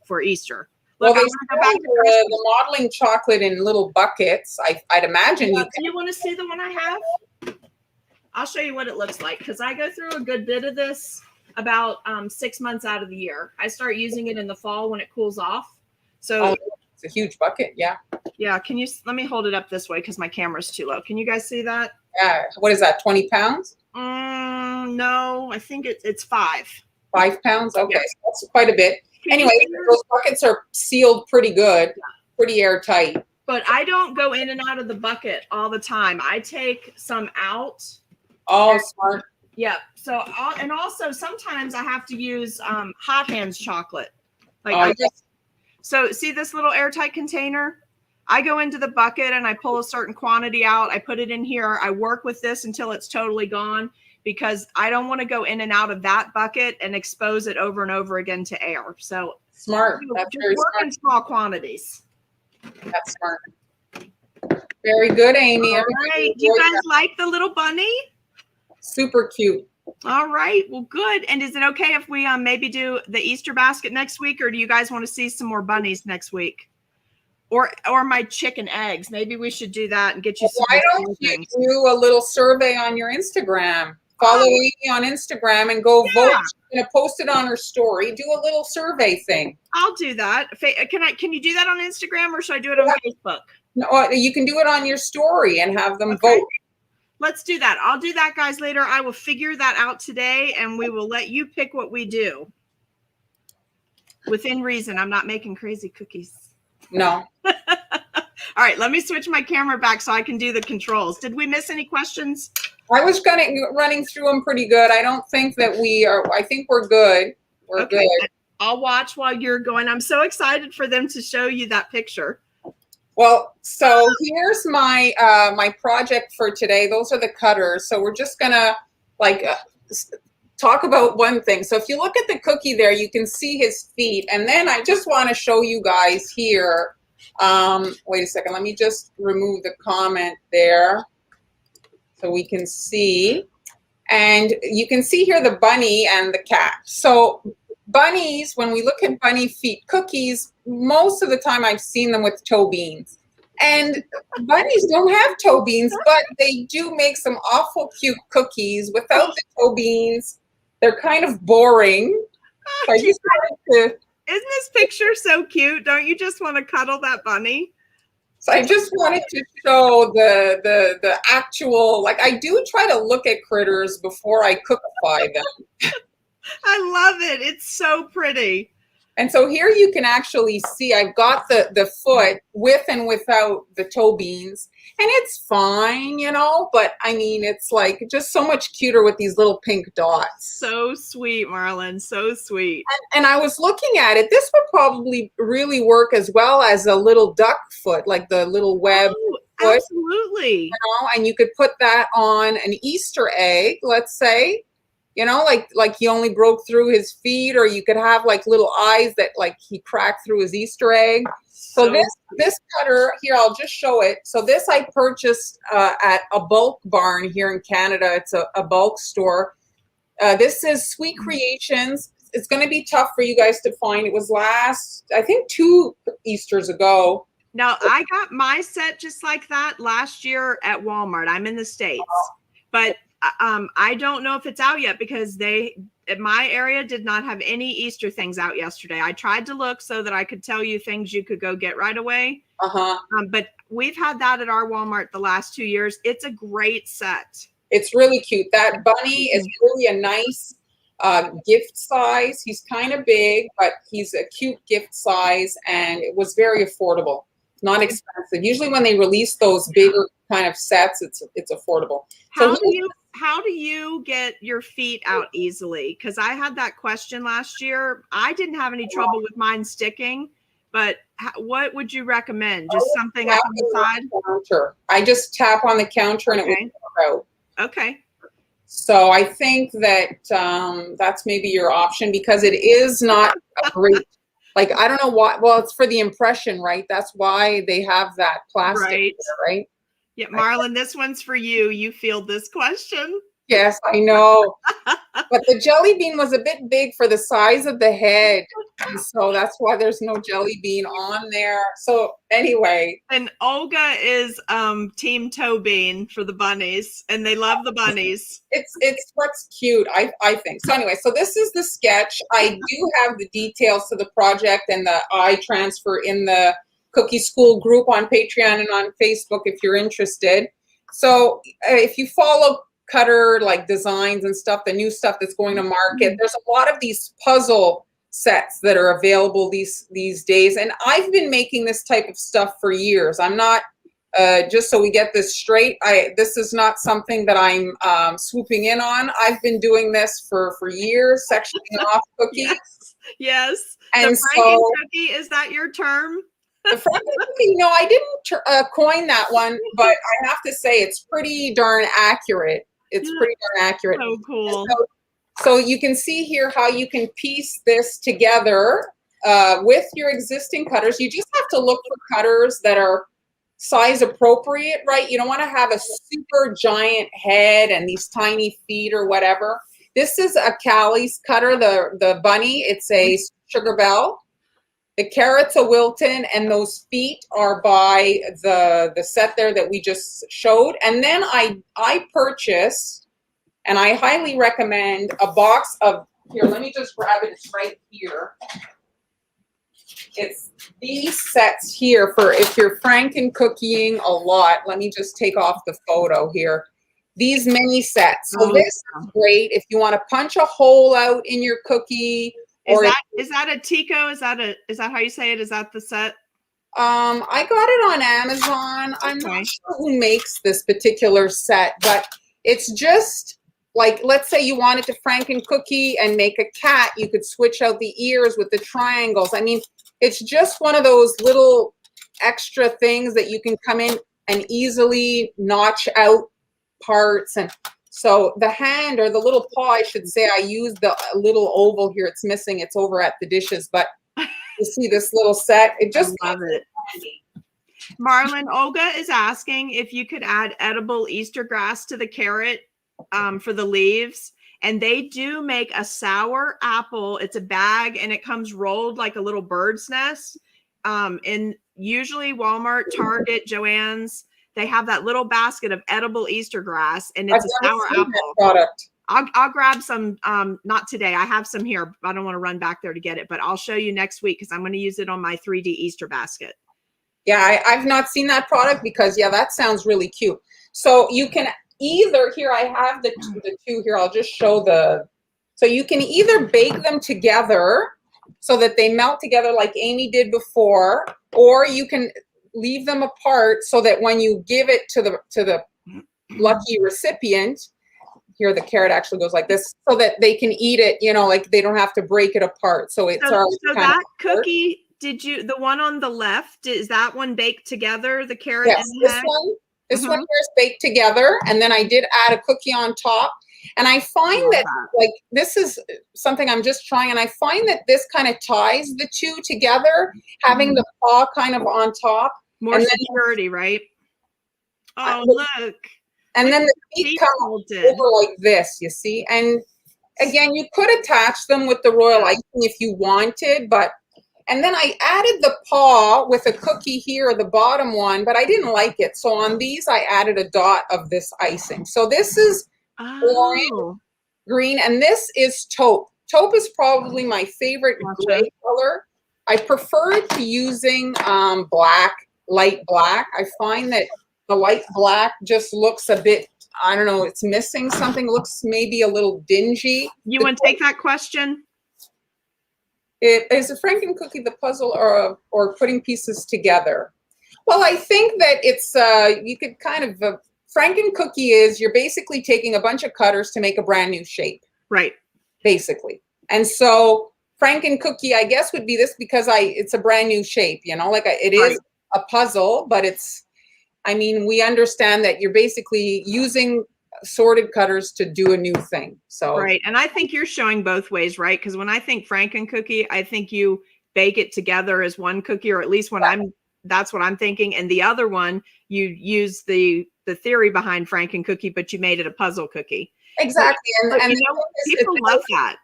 for Easter. Look, well, they go back to the modeling chocolate in little buckets. I'd imagine you. Do you want to see the one I have? I'll show you what it looks like, because I go through a good bit of this about 6 months out of the year. I start using it in the fall when it cools off. So it's a huge bucket. Yeah. Yeah. Can you let me hold it up this way because my camera's too low. Can you guys see that? Yeah. What is that? 20 pounds? No, I think it's 5. 5 pounds. Okay, Yeah. so that's quite a bit. Anyway, those buckets are sealed pretty good. pretty airtight. But I don't go in and out of the bucket all the time. I take some out. Oh, smart. Yeah. So, and also sometimes I have to use hot hands chocolate. Like so see this little airtight container? I go into the bucket and I pull a certain quantity out. I put it in here. I work with this until it's totally gone because I don't want to go in and out of that bucket and expose it over and over again to air. So smart. That's just very work smart. in small quantities. That's smart. Very good, Amy. All right. Do you guys like the little bunny? Super cute. All right. Well, good. And is it okay if we maybe do the Easter basket next week, or do you guys want to see some more bunnies next week? Or my chicken eggs? Maybe we should do that and get you some. Why don't you do a little survey on your Instagram? Follow Amy on Instagram and go vote. She's gonna post it on her story. Do a little survey thing. I'll do that. Can you do that on Instagram, or should I do it on Facebook? No, you can do it on your story and have them vote. Let's do that. I'll do that, guys, later. I will figure that out today, and we will let you pick what we do. Within reason. I'm not making crazy cookies. No. All right, let me switch my camera back so I can do the controls. Did we miss any questions? I was running through them pretty good. I don't think that we are. I think we're good. We're good. I'll watch while you're going. I'm so excited for them to show you that picture. Well, so here's my my project for today. Those are the cutters. So we're just gonna talk about one thing. So if you look at the cookie there, you can see his feet. And then I just want to show you guys here. Wait a second. Let me just remove the comment there so we can see. And you can see here the bunny and the cat. So bunnies, when we look at bunny feet cookies, most of the time I've seen them with toe beans. And bunnies don't have toe beans, but they do make some awful cute cookies without the toe beans. They're kind of boring. I just wanted to, isn't this picture so cute? Don't you just want to cuddle that bunny? so I just wanted to show the actual, like I do try to look at critters before I cookify them. I love it. It's so pretty. And so here you can actually see I've got the foot with and without the toe beans, and it's fine, you know, but I mean, it's like just so much cuter with these little pink dots. So sweet, Marlyn, so sweet. And I was looking at it. This would probably really work as well as a little duck foot, like the little web foot. Absolutely. You know, and you could put that on an Easter egg, let's say. You know, like he only broke through his feet, or you could have like little eyes that like he cracked through his Easter egg. So this cutter here, I'll just show it. So this I purchased at a bulk barn here in Canada. It's a bulk store. This is Sweet Creations. It's going to be tough for you guys to find. It was I think 2 Easters ago. Now, I got my set just like that last year at Walmart. I'm in the States, but I don't know if it's out yet because my area did not have any Easter things out yesterday. I tried to look so that I could tell you things you could go get right away. But we've had that at our Walmart the last 2 years. It's a great set. It's really cute. That bunny is really a nice gift size. He's kind of big, but he's a cute gift size, and it was very affordable. Not expensive. Usually when they release those bigger kind of sets, it's affordable. How do you get your feet out easily? Because I had that question last year. I didn't have any trouble with mine sticking, but what would you recommend? Just something up on the side? Counter. I just tap on the counter and it will come out. Okay. So I think that that's maybe your option because it is not a great, like, I don't know why. Well, it's for the impression, right? That's why they have that plastic, right? Yeah, Marlyn, this one's for you. You field this question. Yes, I know. But the jelly bean was a bit big for the size of the head. And so that's why there's no jelly bean on there. So anyway. And Olga is team toe bean for the bunnies, and they love the bunnies. It's what's cute, I think. So anyway, so this is the sketch. I do have the details to the project and the I-transfer in the Cookie School group on Patreon and on Facebook if you're interested. So if you follow cutter like designs and stuff, the new stuff that's going to market, there's a lot of these puzzle sets that are available these days. And I've been making this type of stuff for years. I'm not, just so we get this straight, this is not something that I'm swooping in on. I've been doing this for years, sectioning off cookies. Yes. Yes. And the so Franken cookie, is that your term? the Franken cookie, no, I didn't coin that one, but I have to say it's pretty darn accurate. It's pretty darn accurate. So cool. So you can see here how you can piece this together with your existing cutters. You just have to look for cutters that are size appropriate, right? You don't want to have a super giant head and these tiny feet or whatever. This is a Callie's cutter, the bunny. It's a Sugar Belle. The carrot's a Wilton, and those feet are by the set there that we just showed. And then I purchased, and I highly recommend, a box of, here, let me just grab it, it's right here. It's these sets here for if you're Franken cookieing a lot. Let me just take off the photo here. These mini sets. So this is great if you want to punch a hole out in your cookie. Is that a Tico? Is that how you say it? Is that the set? I got it on Amazon. I'm not sure who makes this particular set, but it's just like, let's say you wanted to Franken cookie and make a cat, you could switch out the ears with the triangles. I mean, it's just one of those little extra things that you can come in and easily notch out parts. And so the hand, or the little paw, I should say, I used the little oval here. It's missing. It's over at the dishes, but you see this little set. It just love it. Marlyn, Olga is asking if you could add edible Easter grass to the carrot for the leaves. And they do make a sour apple. It's a bag and it comes rolled like a little bird's nest. And usually Walmart, Target, Joann's, they have that little basket of edible Easter grass, and it's a sour apple product. I'll grab some, not today. I have some here. I don't want to run back there to get it, but I'll show you next week because I'm going to use it on my 3D Easter basket. Yeah, I've not seen that product because, yeah, that sounds really cute. So you can either, here I have the two here. I'll just show so you can either bake them together so that they melt together like Amy did before, or you can leave them apart so that when you give it to the lucky recipient, here the carrot actually goes like this, so that they can eat it, you know, like they don't have to break it apart. So it's so that cookie, the one on the left, is that one baked together, the carrot? Yes, this one here is baked together, and then I did add a cookie on top. And I find that like, this is something I'm just trying, and I find that this kind of ties the two together, having the paw kind of on top. More security, right? Oh, look. And then the feet come over like this, you see? And again, you could attach them with the royal icing if you wanted, but, and then I added the paw with a cookie here, the bottom one, but I didn't like it. So on these, I added a dot of this icing. So this is orange, green, and this is taupe. Taupe is probably my favorite gray color. I prefer to using black, light black. I find that the light black just looks a bit, I don't know, it's missing something, looks maybe a little dingy. You want to take that question? Is a Franken cookie the puzzle or putting pieces together? Well, I think that it's, you could kind of, Franken cookie is, you're basically taking a bunch of cutters to make a brand new shape. Right. Basically. And so Franken cookie, I guess, would be this because it's a brand new shape, you know, like it is a puzzle, but it's, I mean, we understand that you're basically using sorted cutters to do a new thing. So right. And I think you're showing both ways, right? Because when I think Franken cookie, I think you bake it together as one cookie, or at least when that's what I'm thinking. And the other one, you use the theory behind Franken cookie, but you made it a puzzle cookie. Exactly. And you know, people love that.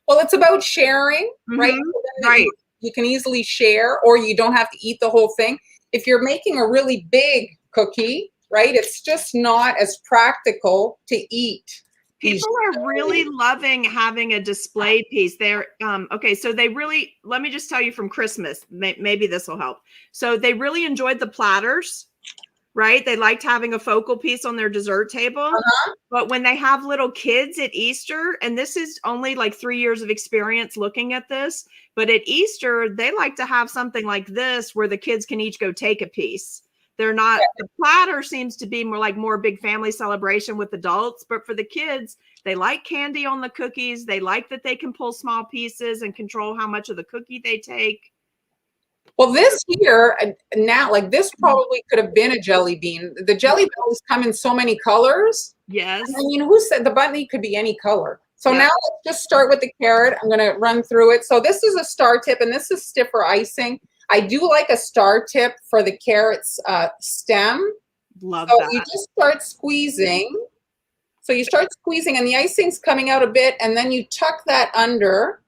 Well, it's about sharing, right? So right. You can easily share, or you don't have to eat the whole thing. If you're making a really big cookie, right, it's just not as practical to eat. People are really loving having a display piece. They're okay, so they really, let me just tell you from Christmas, maybe this will help. So they really enjoyed the platters, right? They liked having a focal piece on their dessert table. But when they have little kids at Easter, and this is only like 3 years of experience looking at this, but at Easter, they like to have something like this where the kids can each go take a piece. They're not, the platter seems to be more big family celebration with adults, but for the kids, they like candy on the cookies. They like that they can pull small pieces and control how much of the cookie they take. Well, this here, now, like this probably could have been a jelly bean. The jelly bellies come in so many colors. Yes. I mean, who said the bunny could be any color? So Yep. now let's just start with the carrot. I'm going to run through it. So this is a star tip, and this is stiffer icing. I do like a star tip for the carrot's stem. Love so that. You just start squeezing. So you start squeezing, and the icing's coming out a bit, and then you tuck that under.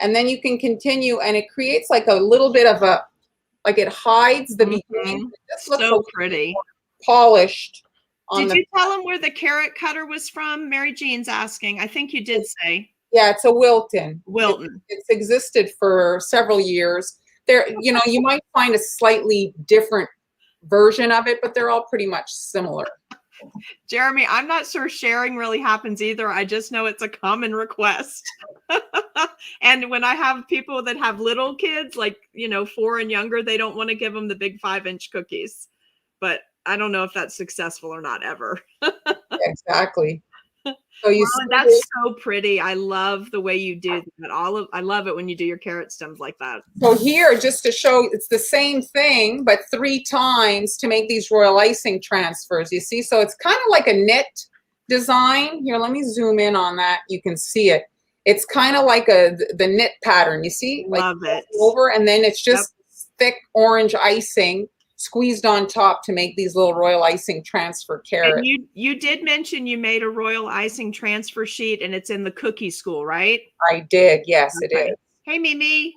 And then you can continue, and it creates like a little bit of a, like it hides the beginning. It just looks so pretty. Polished. Did you tell them where the carrot cutter was from? Mary Jean's asking. I think you did say. Yeah, it's a Wilton. Wilton. It's existed for several years. There, you know, you might find a slightly different version of it, but they're all pretty much similar. Jeremy, I'm not sure sharing really happens either. I just know it's a common request. And when I have people that have little kids, like, 4 and younger, they don't want to give them the big 5-inch cookies. But I don't know if that's successful or not ever. Exactly. So you see that's so pretty. I love the way you do that. I love it when you do your carrot stems like that. So here, just to show, it's the same thing, but 3 times to make these royal icing transfers. You see, so it's kind of like a knit design. Here, let me zoom in on that. You can see it. It's kind of like the knit pattern. You see, love it. Over, and then it's just thick orange icing squeezed on top to make these little royal icing transfer carrots. And you did mention you made a royal icing transfer sheet, and it's in the cookie school, right? I did. Yes, it is. Hey, Mimi.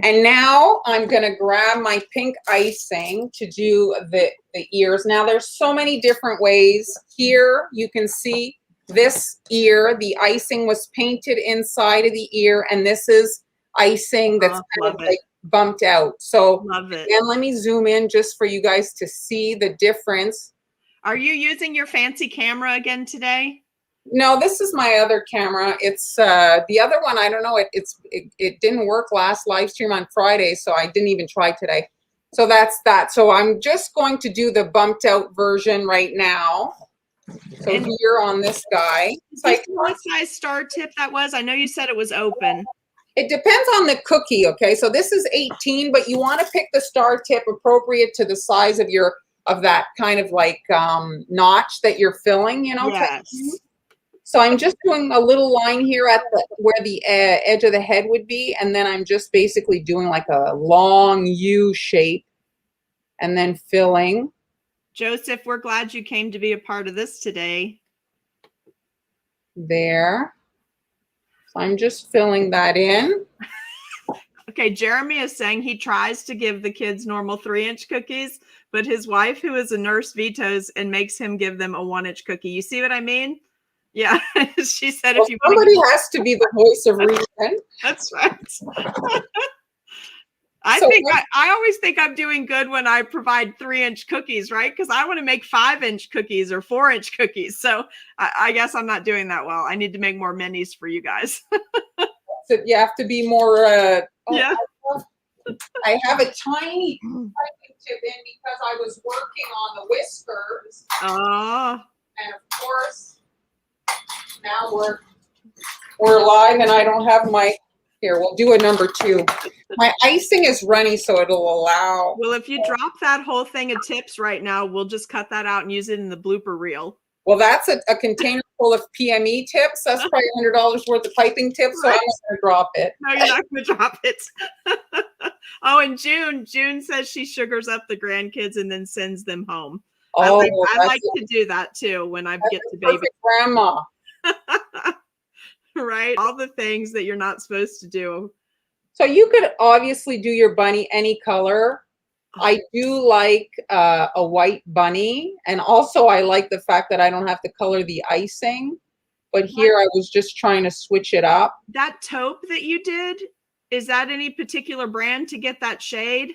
And now I'm going to grab my pink icing to do the ears. Now there's so many different ways. Here you can see this ear, the icing was painted inside of the ear, and this is icing that's kind of like bumped out. So love it. And let me zoom in just for you guys to see the difference. Are you using your fancy camera again today? No, this is my other camera. It's the other one. I don't know. It didn't work last live stream on Friday, so I didn't even try today. So that's that. So I'm just going to do the bumped out version right now. So here on this guy. What size star tip that was? I know you said it was open. It depends on the cookie, okay? So this is 18, but you want to pick the star tip appropriate to the size of that kind of like notch that you're filling, Yes. So I'm just doing a little line here at where the edge of the head would be, and then I'm just basically doing like a long U shape and then filling. Joseph, we're glad you came to be a part of this today. There. So I'm just filling that in. Okay, Jeremy is saying he tries to give the kids normal 3-inch cookies, but his wife, who is a nurse, vetoes and makes him give them a 1-inch cookie. You see what I mean? Yeah, she said if you somebody has to be the voice of reason. That's right. I always think I'm doing good when I provide 3-inch cookies, right? Because I want to make 5-inch cookies or 4-inch cookies. So I guess I'm not doing that well. I need to make more minis for you guys. So you have to be more. Yeah. I have a tiny piping tip in because I was working on the whiskers. Oh. And of course, now we're live, and I don't have my. Here, we'll do a number 2. My icing is runny, so it'll allow. Well, if you drop that whole thing of tips right now, we'll just cut that out and use it in the blooper reel. Well, that's a container full of PME tips. That's probably $100 worth of piping tips, so I'm not going to drop it. No, you're not going to drop it. Oh, and June says she sugars up the grandkids and then sends them home. Oh, I like to do that too when I get to baby. Grandma. Right? All the things that you're not supposed to do. So you could obviously do your bunny any color. I do like a white bunny. And also I like the fact that I don't have to color the icing. But here I was just trying to switch it up. That taupe that you did, is that any particular brand to get that shade?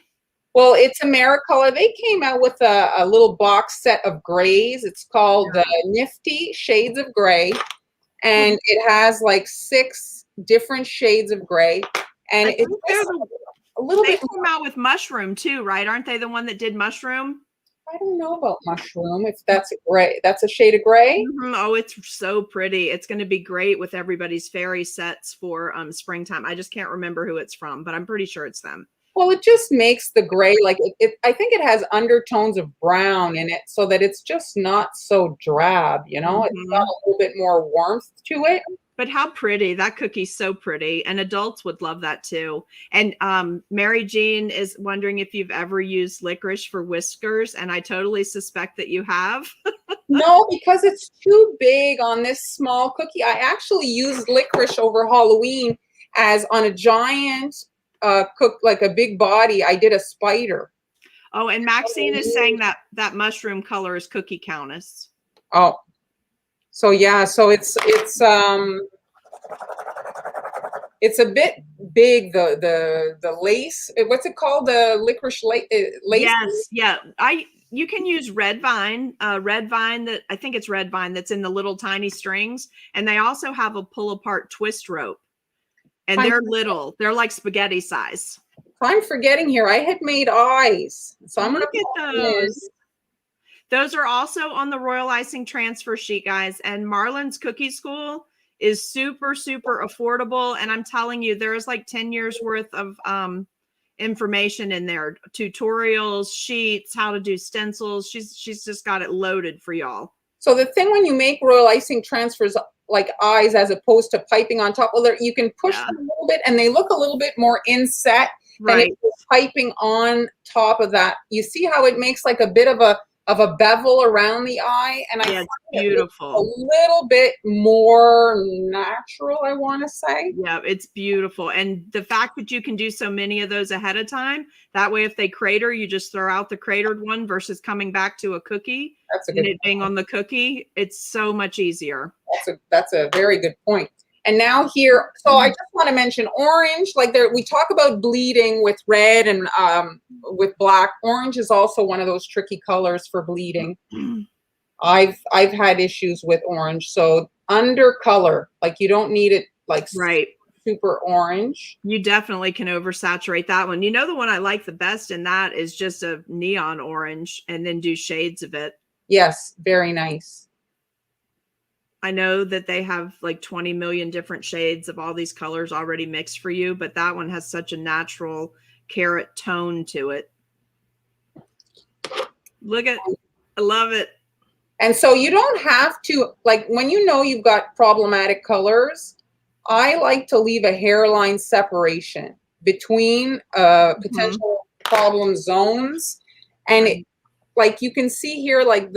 Well, it's AmeriColor. They came out with a little box set of grays. It's called the Nifty Shades of Gray, and it has like 6 different shades of gray, and it's just a little they bit. came out with mushroom too, right? Aren't they the one that did mushroom? I don't know about mushroom. If that's a gray, that's a shade of gray. Oh, it's so pretty. It's going to be great with everybody's fairy sets for springtime. I just can't remember who it's from, but I'm pretty sure it's them. Well, it just makes the gray like I think it has undertones of brown in it, so that it's just not so drab. You know, it's got a little bit more warmth to it. But how pretty. That cookie's so pretty. And adults would love that too. And Mary Jean is wondering if you've ever used licorice for whiskers. And I totally suspect that you have. No, because it's too big on this small cookie. I actually used licorice over Halloween as on a giant cook, like a big body. I did a spider. Oh, and Maxine is saying that that mushroom color is cookie countess. Oh. So yeah, so it's a bit big, the lace. What's it called? The licorice lace. Yes, yeah. You can use red vine that I think it's red vine that's in the little tiny strings, and they also have a pull apart twist rope, and they're little. They're like spaghetti size. I'm forgetting here. I had made eyes, so I'm gonna look at those. Those are also on the Royal Icing transfer sheet, guys. And Marlyn's Cookie School is super, super affordable. And I'm telling you, there's like 10 years worth of information in there. Tutorials, sheets, how to do stencils. She's just got it loaded for y'all. So the thing when you make Royal Icing transfers like eyes as opposed to piping on top, well, you can push them a little bit and they look a little bit more inset. Right. And if you're piping on top of that, you see how it makes like a bit of a bevel around the eye, and I it's beautiful. A little bit more natural, I want to say. Yeah, it's beautiful. And the fact that you can do so many of those ahead of time, that way if they crater, you just throw out the cratered one versus coming back to a cookie. That's a good and it being on the cookie, it's so much easier. That's a very good point. And now here, so I just want to mention orange, like we talk about bleeding with red and with black. Orange is also one of those tricky colors for bleeding. I've had issues with orange. So undercolor, like you don't need it like super orange. You definitely can oversaturate that one. You know, the one I like the best in that is just a neon orange and then do shades of it. Yes, very nice. I know that they have like 20 million different shades of all these colors already mixed for you, but that one has such a natural carrot tone to it. Look at, I love it. And so you don't have to, like when you know you've got problematic colors, I like to leave a hairline separation between potential problem zones. And like you can see here, like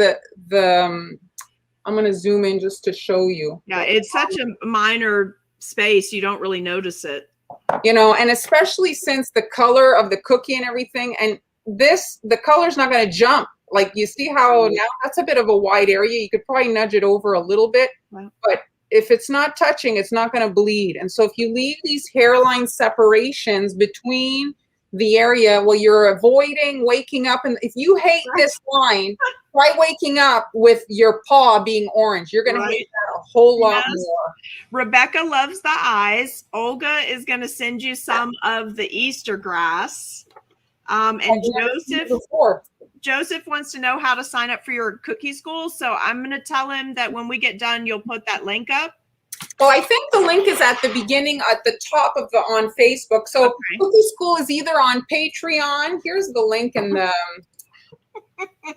I'm going to zoom in just to show you. Yeah, it's such a minor space. You don't really notice it. You know, and especially since the color of the cookie and everything, and the color's not going to jump. Like you see how now that's a bit of a wide area. You could probably nudge it over a little bit, but if it's not touching, it's not going to bleed. And so if you leave these hairline separations between the area, well, you're avoiding waking up. And if you hate this line, try waking up with your paw being orange. You're going to hate that a whole lot more. Rebecca loves the eyes. Olga is going to send you some of the Easter grass. And Joseph wants to know how to sign up for your cookie school. So I'm going to tell him that when we get done, you'll put that link up. Well, I think the link is at the beginning, at the top of on Facebook. So Cookie School is either on Patreon. Here's the link in the.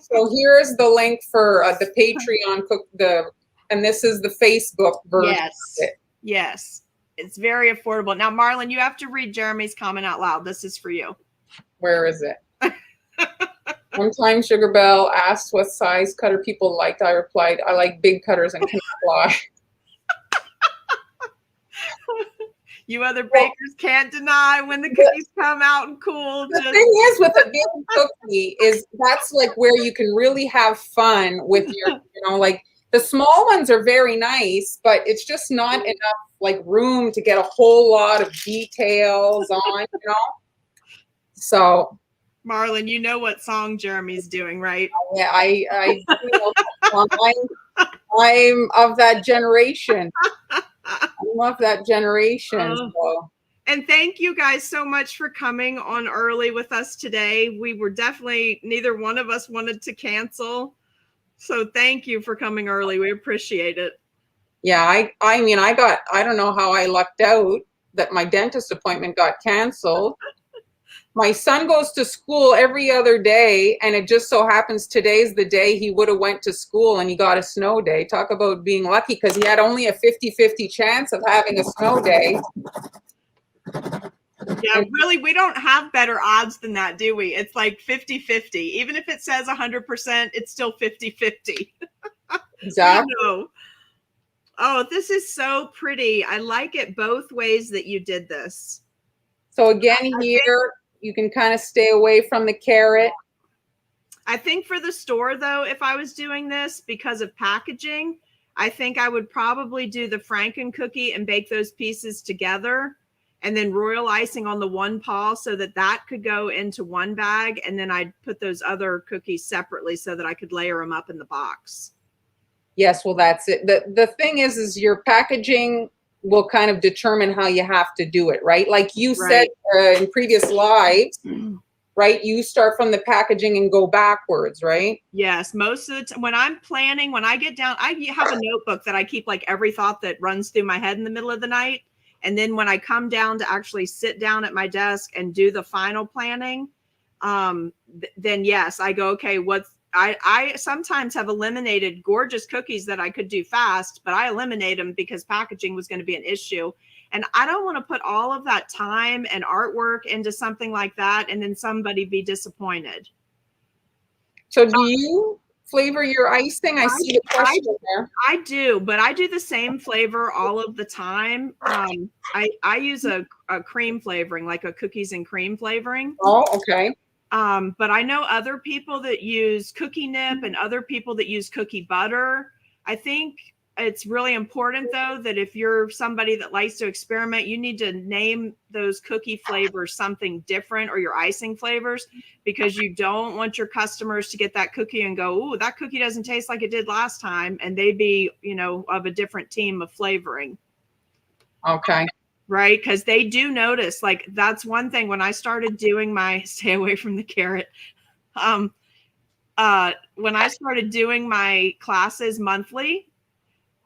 So here's the link for the Patreon and this is the Facebook version. Yes, it's very affordable. Now, Marlyn, you have to read Jeremy's comment out loud. This is for you. Where is it? One time, Sugar Belle asked what size cutter people liked. I replied, I like big cutters and cannot lie. You other bakers can't deny when the cookies come out and cool. The thing is with a big cookie is that's like where you can really have fun with your, you know, like the small ones are very nice, but it's just not enough like room to get a whole lot of details on, you know? So Marlyn, you know what song Jeremy's doing, right? Yeah, I do know that song. I'm of that generation. I'm of that generation. Oh. So And thank you guys so much for coming on early with us today. We were definitely, neither one of us wanted to cancel. So thank you for coming early. We appreciate it. yeah, I mean, I don't know how I lucked out that my dentist appointment got canceled. My son goes to school every other day, and it just so happens today's the day he would have went to school, and he got a snow day. Talk about being lucky, because he had only a 50-50 chance of having a snow day. Yeah, And really, we don't have better odds than that, do we? It's like 50-50. Even if it says 100%, it's still 50-50. exactly. No. Oh, this is so pretty. I like it both ways that you did this. So again, here you can kind of stay away from the carrot. I think for the store, though, if I was doing this because of packaging, I think I would probably do the Franken cookie and bake those pieces together, and then royal icing on the one paw so that that could go into one bag. And then I'd put those other cookies separately so that I could layer them up in the box. Yes, well, that's it. The thing is your packaging will kind of determine how you have to do it, right? Like you said in previous lives, right? You start from the packaging and go backwards, right? Yes, most of the time when I'm planning, when I get down, I have a notebook that I keep like every thought that runs through my head in the middle of the night. And then when I come down to actually sit down at my desk and do the final planning, then yes, I go, okay, I sometimes have eliminated gorgeous cookies that I could do fast, but I eliminate them because packaging was going to be an issue. And I don't want to put all of that time and artwork into something like that and then somebody be disappointed. So do you flavor your icing? I see the question there. I do, but I do the same flavor all of the time. I use a cream flavoring, like a cookies and cream flavoring. Oh, okay. But I know other people that use cookie nip and other people that use cookie butter. I think it's really important, though, that if you're somebody that likes to experiment, you need to name those cookie flavors something different, or your icing flavors, because you don't want your customers to get that cookie and go, "Ooh, that cookie doesn't taste like it did last time," and they be, of a different team of flavoring. Okay. Right? Because they do notice, like, that's one thing when I started doing my stay away from the carrot. When I started doing my classes monthly,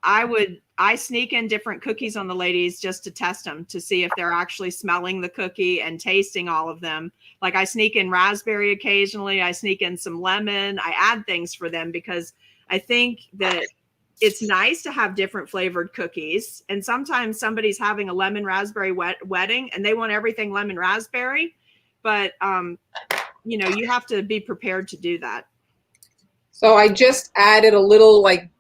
I sneak in different cookies on the ladies just to test them, to see if they're actually smelling the cookie and tasting all of them. Like I sneak in raspberry occasionally, I sneak in some lemon, I add things for them because I think that it's nice to have different flavored cookies. And sometimes somebody's having a lemon raspberry wedding and they want everything lemon raspberry, but you have to be prepared to do that. So I just added a little like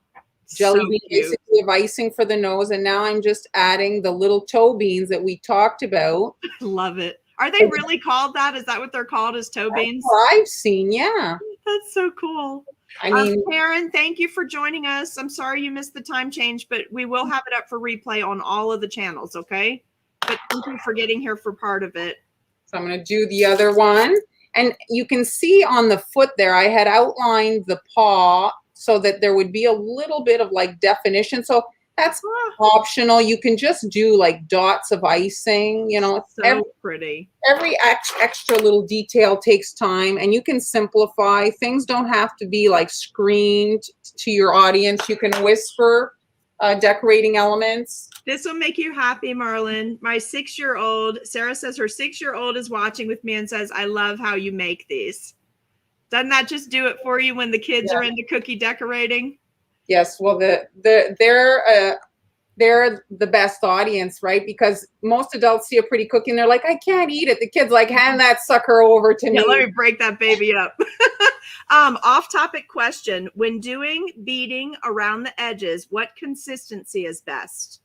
jelly bean, cute. basically of icing for the nose, and now I'm just adding the little toe beans that we talked about. Love it. Are they really called that? Is that what they're called, as toe beans? I've seen, yeah. That's so cool. I mean, Karen, thank you for joining us. I'm sorry you missed the time change, but we will have it up for replay on all of the channels, okay? But thank you for getting here for part of it. So I'm going to do the other one. And you can see on the foot there, I had outlined the paw so that there would be a little bit of like definition. So that's optional. You can just do like dots of icing, It's so pretty. Every extra little detail takes time, and you can simplify. Things don't have to be like screamed to your audience. You can whisper decorating elements. This will make you happy, Marlyn. My 6-year-old, Sarah says her 6-year-old is watching with me and says, "I love how you make these." Doesn't that just do it for you when the kids are into cookie decorating? Yes, well, they're the best audience, right? Because most adults see a pretty cookie and they're like, "I can't eat it." The kid's like, "Hand that sucker over to me." Let me break that baby up. Off-topic question: when doing beading around the edges, what consistency is best?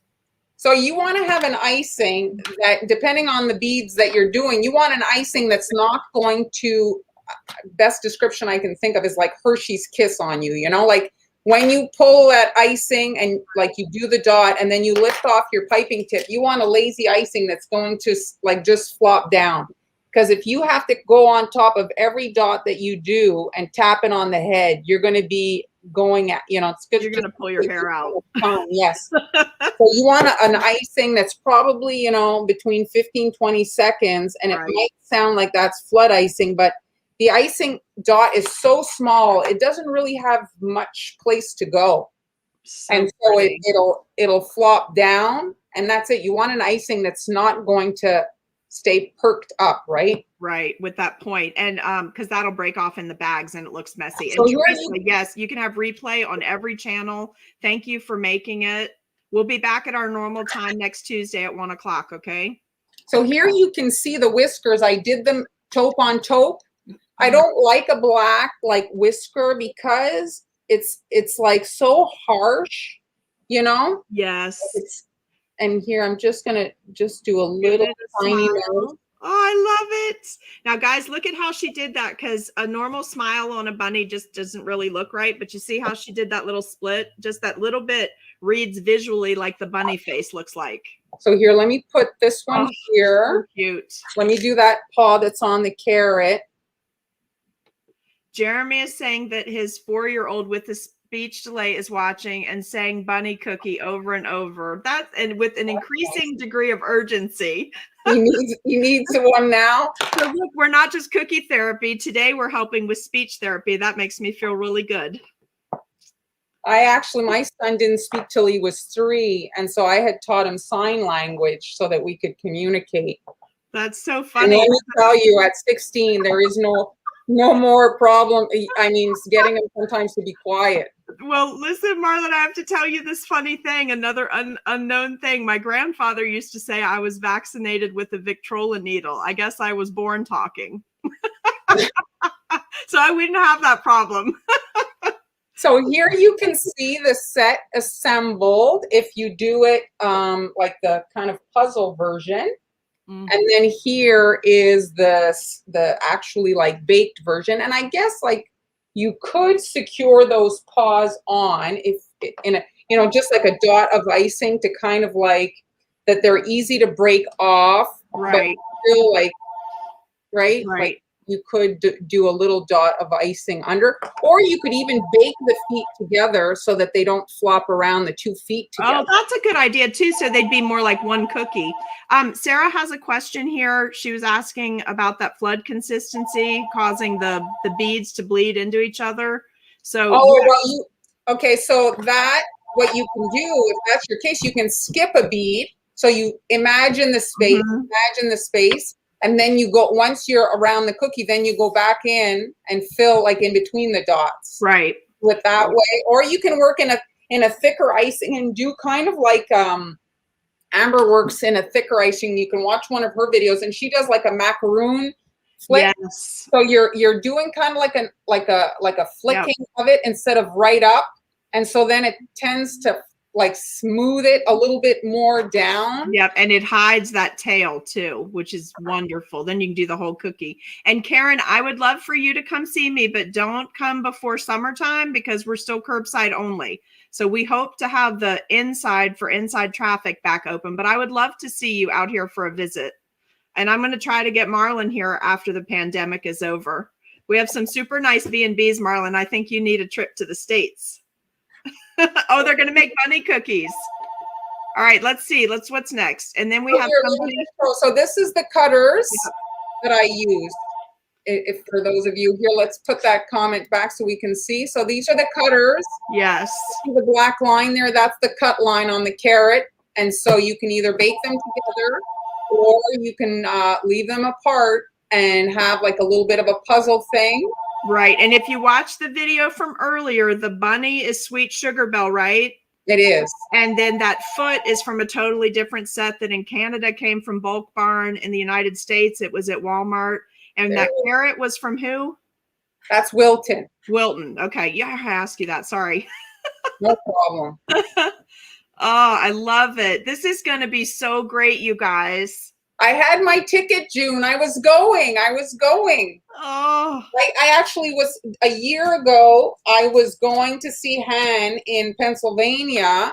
So you want to have an icing that, depending on the beads that you're doing, you want an icing that's not going to, best description I can think of is like Hershey's Kiss on you, like when you pull that icing and like you do the dot and then you lift off your piping tip, you want a lazy icing that's going to like just flop down. Because if you have to go on top of every dot that you do and tap it on the head, you're going to be going at, it's good. You're going to pull your hair out. Yes. So you want an icing that's probably, between 15, 20 seconds. And it might sound like that's flood icing, but the icing dot is so small, it doesn't really have much place to go. And so it'll flop down, and that's it. You want an icing that's not going to stay perked up, right? Right, with that point. And because that'll break off in the bags and it looks messy. So and Teresa, yes, you can have replay on every channel. Thank you for making it. We'll be back at our normal time next Tuesday at 1 o'clock, okay? So here you can see the whiskers. I did them taupe on taupe. I don't like a black like whisker because it's like so harsh, Yes. And here I'm just gonna do a little tiny nose. Oh, I love it. Now, guys, look at how she did that, because a normal smile on a bunny just doesn't really look right. But you see how she did that little split? Just that little bit reads visually like the bunny face looks like. So here, let me put this one here. So cute. Let me do that paw that's on the carrot. Jeremy is saying that his 4-year-old with a speech delay is watching and saying bunny cookie over and over. And with an increasing degree of urgency. He needs one now. So look, we're not just cookie therapy. Today we're helping with speech therapy. That makes me feel really good. My son didn't speak till he was 3. And so I had taught him sign language so that we could communicate. That's so funny. And let me tell you, at 16, there is no more problem. I mean, getting him sometimes to be quiet. Well, listen, Marlyn, I have to tell you this funny thing, another unknown thing. My grandfather used to say I was vaccinated with a Victrola needle. I guess I was born talking. So I wouldn't have that problem. So here you can see the set assembled if you do it like the kind of puzzle version. And then here is the actually like baked version. And I guess like you could secure those paws on if in a, just like a dot of icing to kind of like that they're easy to break off. Right. But still like, right? Like you could do a little dot of icing under, or you could even bake the feet together so that they don't flop around the 2 feet together. Oh, that's a good idea too. So they'd be more like one cookie. Sarah has a question here. She was asking about that flood consistency causing the beads to bleed into each other. So okay, so that what you can do, if that's your case, you can skip a bead. So you imagine the space, and then you go, once you're around the cookie, then you go back in and fill like in between the dots. Right. With that way. Or you can work in a thicker icing and do kind of like Amber works in a thicker icing. You can watch one of her videos and she does like a macaroon flick. Yes. So you're doing kind of like a flicking of it instead of right up. And so then it tends to like smooth it a little bit more down. Yep. And it hides that tail too, which is wonderful. Then you can do the whole cookie. And Karen, I would love for you to come see me, but don't come before summertime because we're still curbside only. So we hope to have the inside traffic back open, but I would love to see you out here for a visit. And I'm going to try to get Marlyn here after the pandemic is over. We have some super nice B&Bs, Marlyn. I think you need a trip to the States. Oh, they're going to make bunny cookies. All right, let's see. What's next? And then we have somebody. So this is the cutters that I use. If for those of you here, let's put that comment back so we can see. So these are the cutters. Yes. See the black line there? That's the cut line on the carrot. And so you can either bake them together or you can leave them apart and have like a little bit of a puzzle thing. Right. And if you watch the video from earlier, the bunny is Sweet Sugar Belle, right? It is. And then that foot is from a totally different set that in Canada came from Bulk Barn. In the United States, it was at Walmart. And that carrot was from who? That's Wilton. Wilton. Okay. Yeah, I asked you that. Sorry. No problem. Oh, I love it. This is going to be so great, you guys. I had my ticket, June. I was going. Oh. I actually was, a year ago, I was going to see Han in Pennsylvania,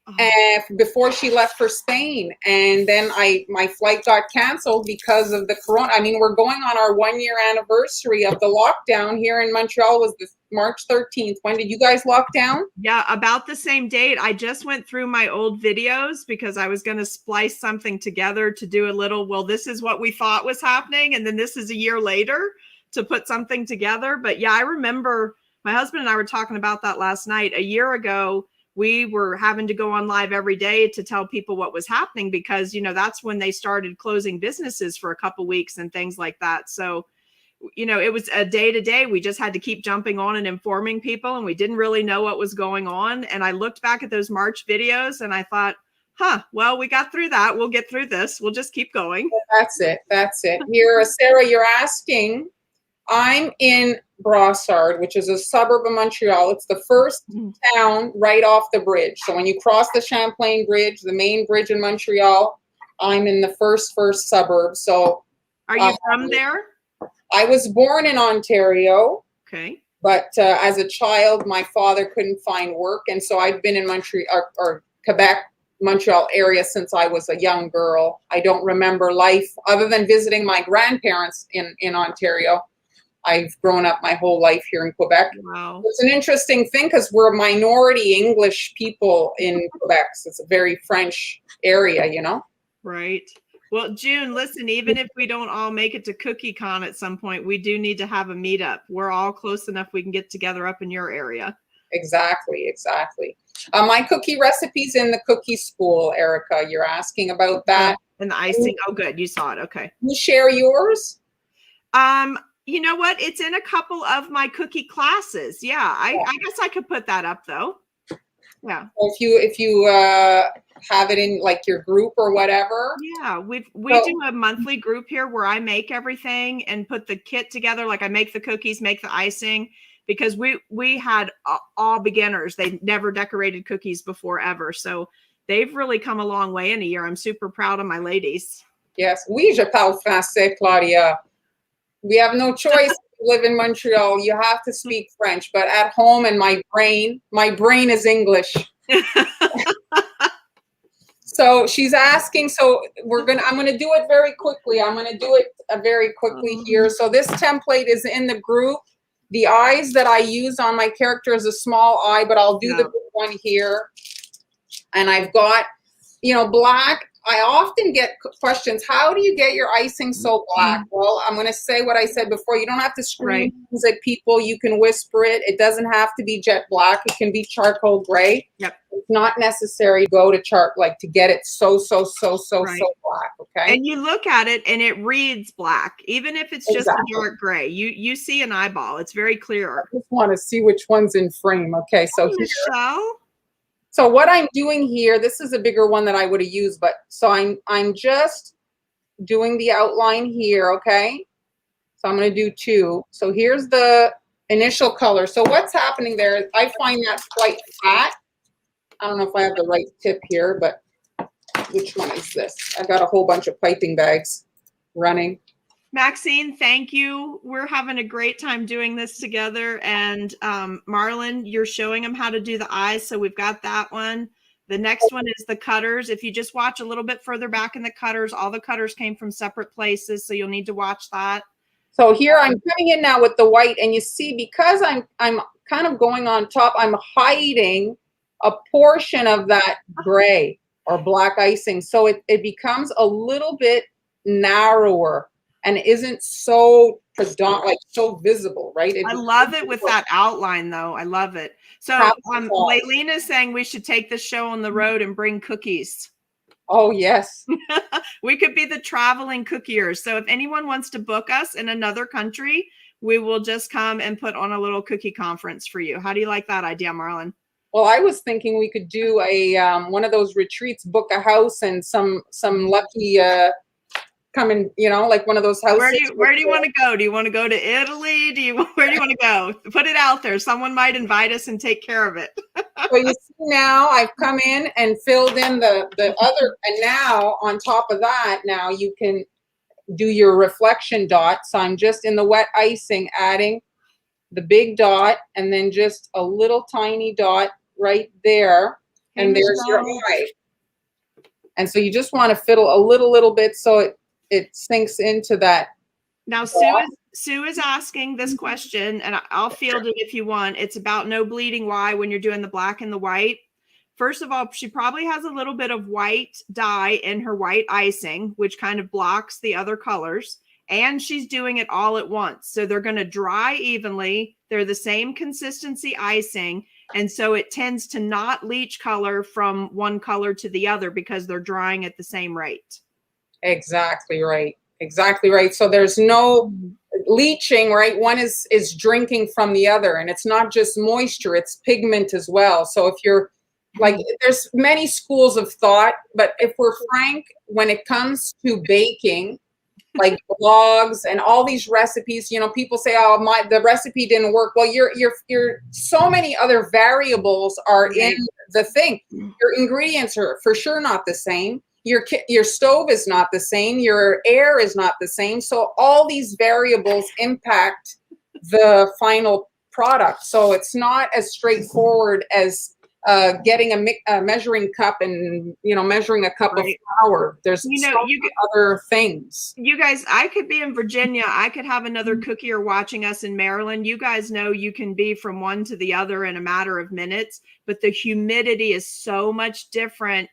Oh, before she left for Spain. And then my flight got canceled because of the corona. I mean, we're going on our 1 year anniversary of the lockdown here in Montreal was the March 13th. When did you guys lock down? yeah, about the same date. I just went through my old videos because I was going to splice something together to do a little, well, this is what we thought was happening. And then this is a year later to put something together. But yeah, I remember my husband and I were talking about that last night. A year ago, we were having to go on live every day to tell people what was happening because, you know, that's when they started closing businesses for a couple weeks and things like that. So, you know, it was a day to day. We just had to keep jumping on and informing people, and we didn't really know what was going on. And I looked back at those March videos and I thought, well, we got through that. We'll get through this. We'll just keep going. That's it. That's it. Here, Sarah, you're asking, I'm in Brossard, which is a suburb of Montreal. It's the first town right off the bridge. So when you cross the Champlain Bridge, the main bridge in Montreal, I'm in the first suburb. So are you from there? I was born in Ontario. Okay. But as a child, my father couldn't find work. And so I've been in Montreal or Quebec, Montreal area since I was a young girl. I don't remember life other than visiting my grandparents in Ontario. I've grown up my whole life here in Quebec. Wow. It's an interesting thing because we're a minority English people in Quebec. So it's a very French area, you know? Right. Well, June, listen, even if we don't all make it to CookieCon at some point, we do need to have a meetup. We're all close enough we can get together up in your area. Exactly, exactly. My cookie recipes in the cookie school, Erica, you're asking about that. And the icing. Oh, good. You saw it. Okay. You share yours? You know what? It's in a couple of my cookie classes. Yeah, I guess I could put that up though. Yeah. If you have it in like your group or whatever. Yeah, we do a monthly group here where I make everything and put the kit together. Like I make the cookies, make the icing, because we had all beginners. They never decorated cookies before ever. So they've really come a long way in a year. I'm super proud of my ladies. Yes, oui, je parle français, Claudia. We have no choice. We live in Montreal. You have to speak French, but at home and my brain is English. So she's asking, so I'm gonna do it very quickly. I'm gonna do it very quickly here. So this template is in the group. The eyes that I use on my character is a small eye, but I'll do the big one here. And I've got, black. I often get questions, how do you get your icing so black? Well, I'm going to say what I said before. You don't have to scream things at people. You can whisper it. It doesn't have to be jet black. It can be charcoal gray. Yep. It's not necessary to go to to get it so black, okay? And you look at it and it reads black, even if it's just a dark gray. You see an eyeball. It's very clear. I just want to see which one's in frame. Okay, so here. Michelle? So what I'm doing here, this is a bigger one that I would have used, but so I'm just doing the outline here, okay? So I'm going to do two. So here's the initial color. So what's happening there, I find that quite flat. I don't know if I have the right tip here, but which one is this? I've got a whole bunch of piping bags running. Maxine, thank you. We're having a great time doing this together. And Marlyn, you're showing them how to do the eyes. So we've got that one. The next one is the cutters. If you just watch a little bit further back in the cutters, all the cutters came from separate places. So you'll need to watch that. So here I'm coming in now with the white. And you see, because I'm kind of going on top, I'm hiding a portion of that gray or black icing. So it becomes a little bit narrower. And isn't so so visible, right? I love it with that outline, though. I love it. So Laylene is saying we should take the show on the road and bring cookies. Oh, yes. We could be the traveling cookiers. So if anyone wants to book us in another country, we will just come and put on a little cookie conference for you. How do you like that idea, Marlyn? Well, I was thinking we could do a one of those retreats, book a house and some lucky come in, like one of those houses. Where do you want to go? Do you want to go to Italy? Where do you want to go? Put it out there. Someone might invite us and take care of it. So you see now I've come in and filled in the other, and now on top of that, now you can do your reflection dot. So I'm just in the wet icing adding the big dot and then just a little tiny dot right there. Hey, and there's your Michelle. eye. And so you just want to fiddle a little bit so it sinks into that. Now, Sue is asking this question, and I'll field it if you want. It's about no bleeding why when you're doing the black and the white. First of all, she probably has a little bit of white dye in her white icing, which kind of blocks the other colors. And she's doing it all at once. So they're going to dry evenly. They're the same consistency icing. And so it tends to not leach color from one color to the other because they're drying at the same rate. Exactly right. Exactly right. So there's no leaching, right? One is drinking from the other, and it's not just moisture, it's pigment as well. So if you're like, there's many schools of thought, but if we're frank, when it comes to baking, like blogs and all these recipes, you know, people say, "Oh, the recipe didn't work." Well, you're so many other variables are in the thing. Your ingredients are for sure not the same. Your stove is not the same. Your air is not the same. So all these variables impact the final product. So it's not as straightforward as getting a measuring cup and, you know, measuring a cup of flour. There's other things. You guys, I could be in Virginia. I could have another cookier watching us in Maryland. You guys know you can be from one to the other in a matter of minutes, but the humidity is so much different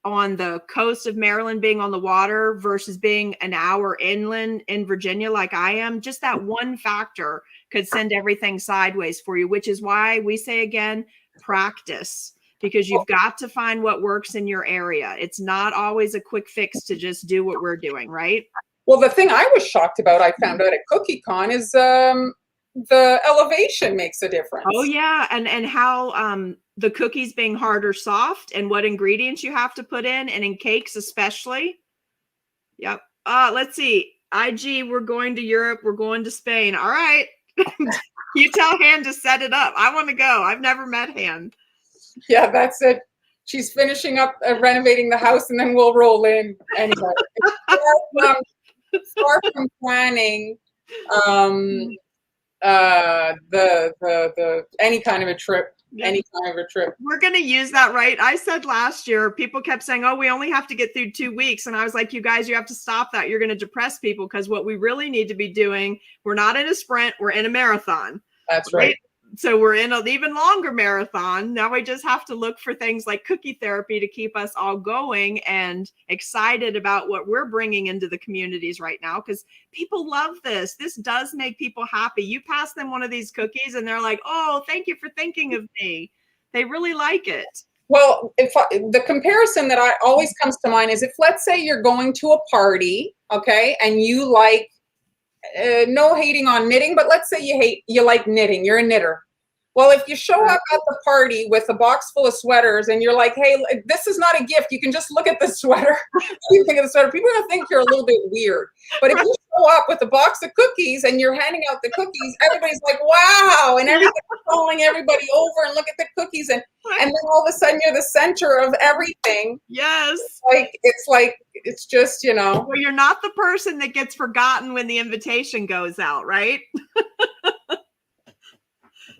on the coast of Maryland, being on the water versus being an hour inland in Virginia like I am. Just that one factor could send everything sideways for you, which is why we say again, practice, because you've got to find what works in your area. It's not always a quick fix to just do what we're doing, right? Well, the thing I was shocked about, I found out at CookieCon, is the elevation makes a difference. Oh yeah, and how the cookies being hard or soft, and what ingredients you have to put in, and in cakes especially. Yep. Let's see. IG, we're going to Europe. We're going to Spain. All right. You tell Han to set it up. I want to go. I've never met Han. Yeah, that's it. She's finishing up renovating the house, and then we'll roll in. Anyway, far from planning the any kind of a trip. Any kind of a trip. We're going to use that, right? I said last year, people kept saying, "Oh, we only have to get through 2 weeks." And I was like, you guys, you have to stop that. You're going to depress people, because what we really need to be doing, we're not in a sprint, we're in a marathon. That's right. So we're in an even longer marathon. Now we just have to look for things like cookie therapy to keep us all going and excited about what we're bringing into the communities right now, because people love this. This does make people happy. You pass them one of these cookies and they're like, "Oh, thank you for thinking of me." They really like it. Well, the comparison that always comes to mind is, if let's say you're going to a party, okay, and you like, no hating on knitting, but let's say you like knitting, you're a knitter. Well, if you show up at the party with a box full of sweaters and you're like, "Hey, this is not a gift. You can just look at the sweater." What do you think of the sweater? People are going to think you're a little bit weird. But if you show up with a box of cookies and you're handing out the cookies, everybody's like, "Wow." And everybody's calling everybody over and look at the cookies. And then all of a sudden you're the center of everything. Yes. It's just, you know. Well, you're not the person that gets forgotten when the invitation goes out, right?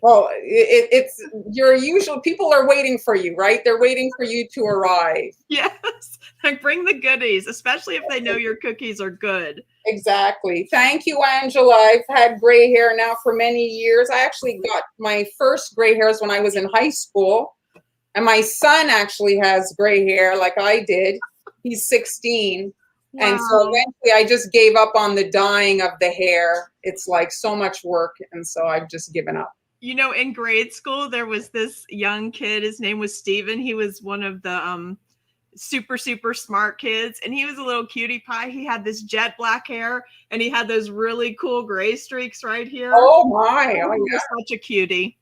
Well, it's your usual. People are waiting for you, right? They're waiting for you to arrive. Yes. Like, bring the goodies, especially if they know your cookies are good. Exactly. Thank you, Angela. I've had gray hair now for many years. I actually got my first gray hairs when I was in high school. And my son actually has gray hair like I did. He's 16. Wow. And so eventually I just gave up on the dyeing of the hair. It's like so much work. And so I've just given up. You know, in grade school, there was this young kid. His name was Steven. He was one of the super, super smart kids. And he was a little cutie pie. He had this jet black hair, and he had those really cool gray streaks right here. Oh, my. Oh, yeah. Such a cutie.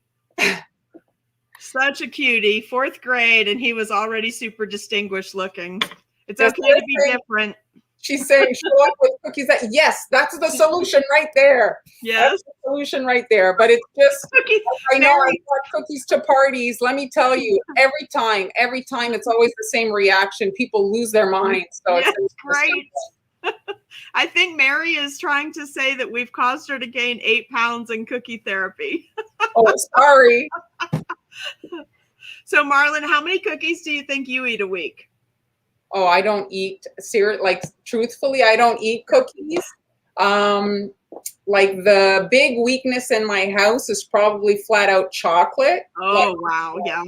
Such a cutie. 4th grade, and he was already super distinguished looking. It's okay to be different. She's saying, show up with cookies. Yes, that's the solution right there. Yes. That's the solution right there. But it's just, I know I brought cookies to parties. Let me tell you, every time, it's always the same reaction. People lose their minds. So yes, it's great. I think Mary is trying to say that we've caused her to gain 8 pounds in cookie therapy. Oh, sorry. So Marlyn, how many cookies do you think you eat a week? Oh, I don't eat cereal. Like, truthfully, I don't eat cookies. Um, like, the big weakness in my house is probably flat out chocolate. Like, Oh, wow. Yeah.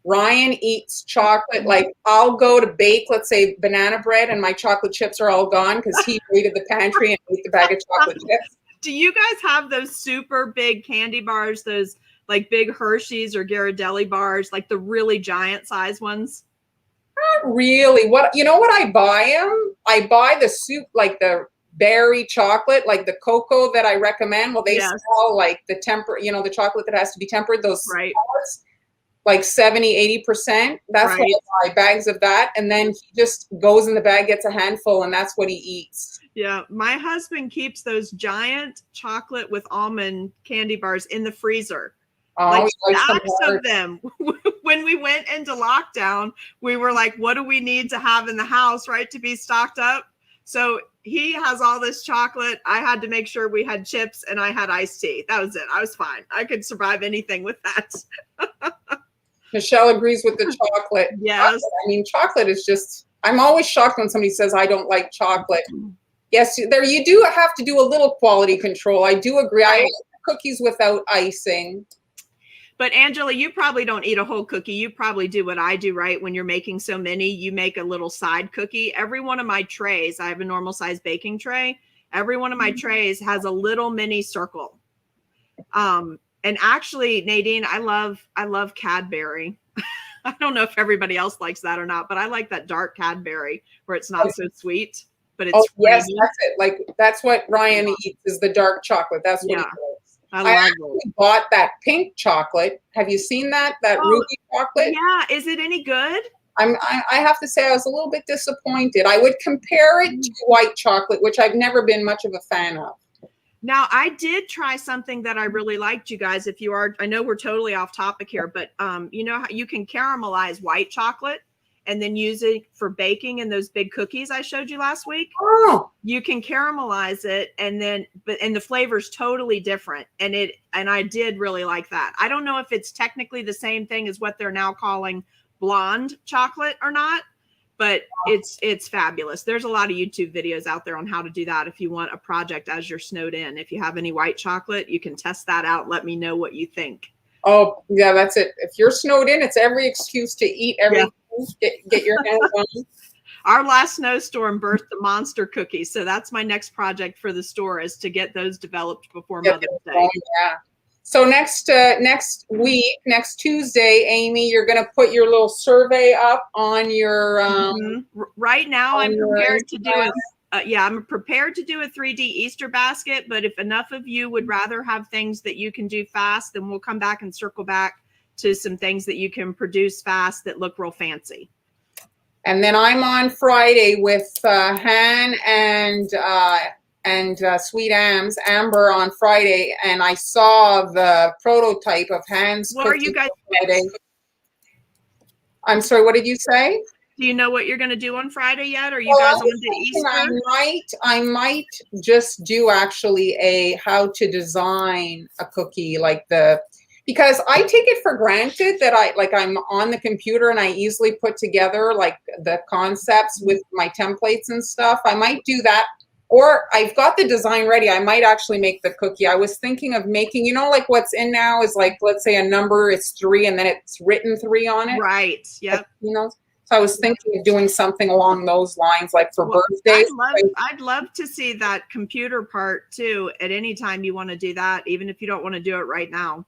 Ryan eats chocolate. Like, I'll go to bake, let's say, banana bread, and my chocolate chips are all gone because he raided the pantry and ate the bag of chocolate chips. Do you guys have those super big candy bars, those like big Hershey's or Ghirardelli bars, like the really giant size ones? Not really. What, you know what I buy them? I buy the soup, like the berry chocolate, like the cocoa that I recommend. Well, they Yes. sell like the temper, you know, the chocolate that has to be tempered, those Right. bars, like 70, 80%. That's Right. what I buy, bags of that. And then he just goes in the bag, gets a handful, and that's what he eats. Yeah. My husband keeps those giant chocolate with almond candy bars in the freezer. Oh, Like he likes them stacks hard. of them. When we went into lockdown, we were like, what do we need to have in the house, right, to be stocked up? So he has all this chocolate. I had to make sure we had chips and I had iced tea. That was it. I was fine. I could survive anything with that. Michelle agrees with the chocolate. Yes. I mean, chocolate is just, I'm always shocked when somebody says, I don't like chocolate. Yes, there you do have to do a little quality control. I do agree. I like cookies without icing. But Angela, you probably don't eat a whole cookie. You probably do what I do, right? When you're making so many, you make a little side cookie. Every one of my trays, I have a normal size baking tray. Every one of my trays has a little mini circle. And actually, Nadine, I love Cadbury. I don't know if everybody else likes that or not, but I like that dark Cadbury where it's not so sweet, but it's yes, creamy. that's it. Like, that's what Ryan eats, is the dark chocolate. That's what he likes. I actually bought that pink chocolate. Have you seen that? That ruby chocolate? Yeah. Is it any good? I have to say I was a little bit disappointed. I would compare it to white chocolate, which I've never been much of a fan of. Now, I did try something that I really liked, you guys. If you are, I know we're totally off topic here, but you know how you can caramelize white chocolate and then use it for baking in those big cookies I showed you last week. Oh, you can caramelize it and then, and the flavor's totally different. And I did really like that. I don't know if it's technically the same thing as what they're now calling blonde chocolate or not, but it's fabulous. There's a lot of YouTube videos out there on how to do that. If you want a project as you're snowed in, if you have any white chocolate, you can test that out. Let me know what you think. Oh, yeah, that's it. If you're snowed in, it's every excuse to eat everything. Yeah. Get your hands on it. Our last snowstorm birthed the monster cookies. So that's my next project for the store, is to get those developed before Mother's Day. Yeah. So next week, next Tuesday, Amy, you're going to put your little survey up on your right now I'm prepared to do it. I'm prepared to do a 3D Easter basket, but if enough of you would rather have things that you can do fast, then we'll come back and circle back to some things that you can produce fast that look real fancy. And then I'm on Friday with Han and Sweet Amber on Friday, and I saw the prototype of Han's. What are you guys? Friday. I'm sorry, what did you say? Do you know what you're going to do on Friday yet? Are you guys on to Easter? I might just do actually a how to design a cookie, like because I take it for granted that I'm on the computer and I easily put together like the concepts with my templates and stuff. I might do that, or I've got the design ready. I might actually make the cookie. I was thinking of making, you know, like what's in now is like, let's say a number is 3 and then it's written 3 on it. Right. Yep. Like, you know. So I was thinking of doing something along those lines, like for birthdays. I'd love to see that computer part too. At any time you want to do that, even if you don't want to do it right now.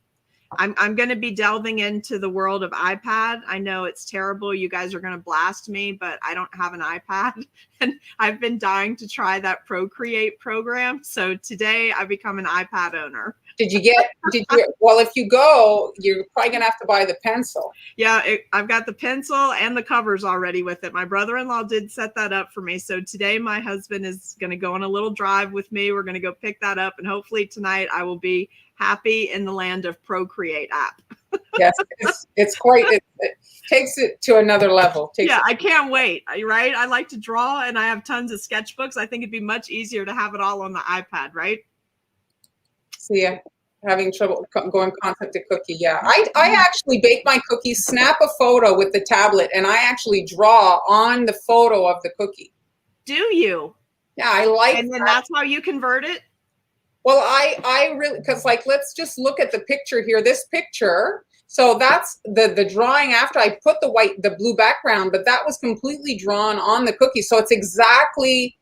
I'm going to be delving into the world of iPad. I know it's terrible. You guys are going to blast me, but I don't have an iPad, and I've been dying to try that Procreate program. So today I become an iPad owner. Well, if you go, you're probably going to have to buy the pencil. Yeah, I've got the pencil and the covers already with it. My brother-in-law did set that up for me. So today my husband is going to go on a little drive with me. We're going to go pick that up. And hopefully tonight I will be happy in the land of Procreate app. Yes, it's quite, it takes it to another level. I can't wait, right? I like to draw and I have tons of sketchbooks. I think it'd be much easier to have it all on the iPad, right? So yeah, having trouble going concept to cookie. Yeah, I actually bake my cookies, snap a photo with the tablet, and I actually draw on the photo of the cookie. Do you? Yeah, I like And then that. that's how you convert it? Well, I really, because like, let's just look at the picture here. This picture, so that's the drawing after I put the blue background, but that was completely drawn on the cookie. So it's exactly,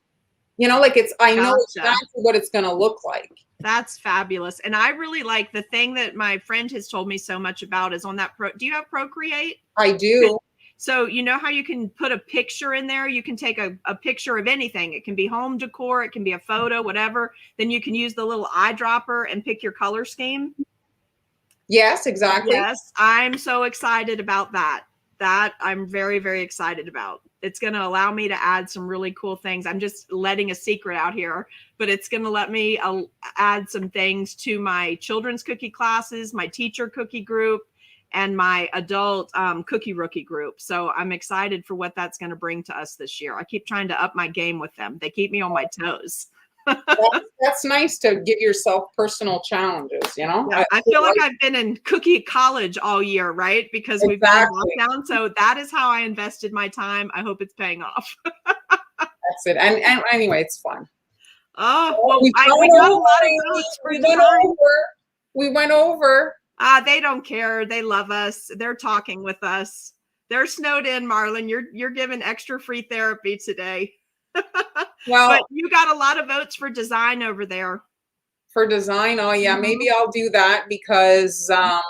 you know, like I know Gotcha. exactly what it's going to look like. That's fabulous. And I really like the thing that my friend has told me so much about is on that do you have Procreate? I do. So you know how you can put a picture in there? You can take a picture of anything. It can be home decor, it can be a photo, whatever. Then you can use the little eyedropper and pick your color scheme. Yes, exactly. Yes, I'm so excited about that. That I'm very, very excited about. It's going to allow me to add some really cool things. I'm just letting a secret out here, but it's going to let me add some things to my children's cookie classes, my teacher cookie group, and my adult cookie rookie group. So I'm excited for what that's going to bring to us this year. I keep trying to up my game with them. They keep me on my toes. That's nice to give yourself personal challenges, you know? Yeah, I feel like I've been in cookie college all year, right? Because we've been in lockdown. So that is how I invested my time. I hope it's paying off. That's it. And anyway, it's fun. Oh, well, we got a lot of votes for design. We went over. They don't care. They love us. They're talking with us. They're snowed in, Marlyn. You're giving extra free therapy today. Well, but you got a lot of votes for design over there. For design, oh yeah, maybe I'll do that because,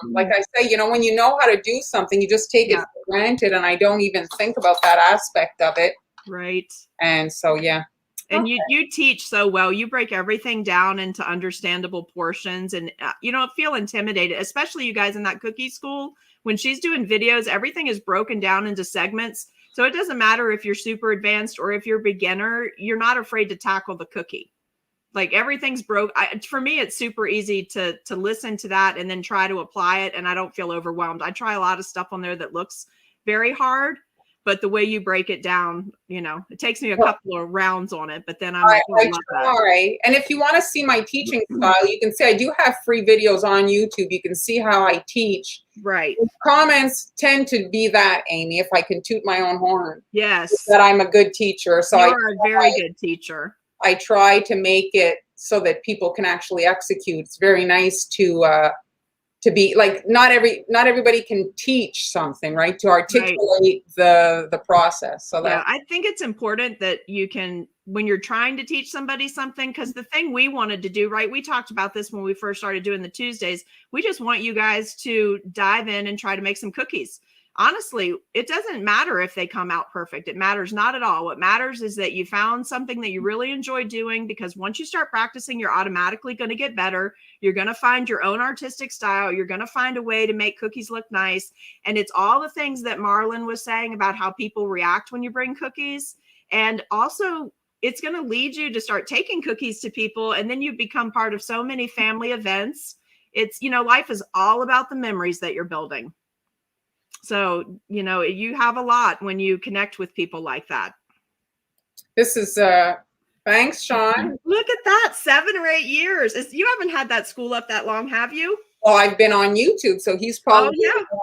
like I say, you know, when you know how to do something, you just take it for granted, and I don't even think about that aspect of it. Right. And so, yeah. And you teach so well. You break everything down into understandable portions, and you don't feel intimidated, especially you guys in that cookie school. When she's doing videos, everything is broken down into segments. So it doesn't matter if you're super advanced or if you're beginner, you're not afraid to tackle the cookie. Like everything's broke. For me, it's super easy to listen to that and then try to apply it. And I don't feel overwhelmed. I try a lot of stuff on there that looks very hard, but the way you break it down, you know, it takes me a couple of rounds on it, but then I'm like, I try. And if you want to see my teaching style, you can see I do have free videos on YouTube. You can see how I teach. Right. The comments tend to be that, Amy, if I can toot my own horn. Yes. That I'm a good teacher. So you're a very good teacher. I try to make it so that people can actually execute. It's very nice to be like, not everybody can teach something, right? To articulate the process. So yeah, I think it's important that you can, when you're trying to teach somebody something, because the thing we wanted to do, right? We talked about this when we first started doing the Tuesdays. We just want you guys to dive in and try to make some cookies. Honestly, it doesn't matter if they come out perfect. It matters not at all. What matters is that you found something that you really enjoy doing, because once you start practicing, you're automatically going to get better. You're going to find your own artistic style. You're going to find a way to make cookies look nice. And it's all the things that Marlyn was saying about how people react when you bring cookies. And also, it's going to lead you to start taking cookies to people. And then you become part of so many family events. It's, you know, life is all about the memories that you're building. So, you know, you have a lot when you connect with people like that. This is, thanks, Sean. Look at that, 7 or 8 years. You haven't had that school up that long, have you? Well, I've been on YouTube, so he's probably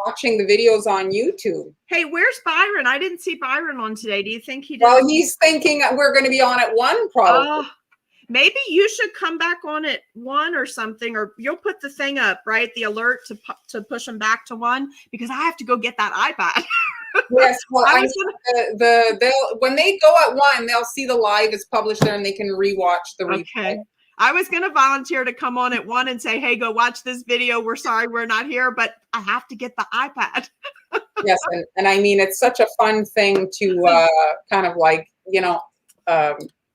watching the videos on YouTube. Hey, where's Byron? I didn't see Byron on today. Do you think he did? Well, he's thinking we're going to be on at 1 probably. Maybe you should come back on at 1 or something, or you'll put the thing up, right? The alert to push them back to 1, because I have to go get that iPad. Yes, well, when they go at 1, they'll see the live is published there, and they can rewatch the replay. Okay. I was going to volunteer to come on at 1 and say, hey, go watch this video. We're sorry we're not here, but I have to get the iPad. Yes, and I mean, it's such a fun thing to kind of like, you know,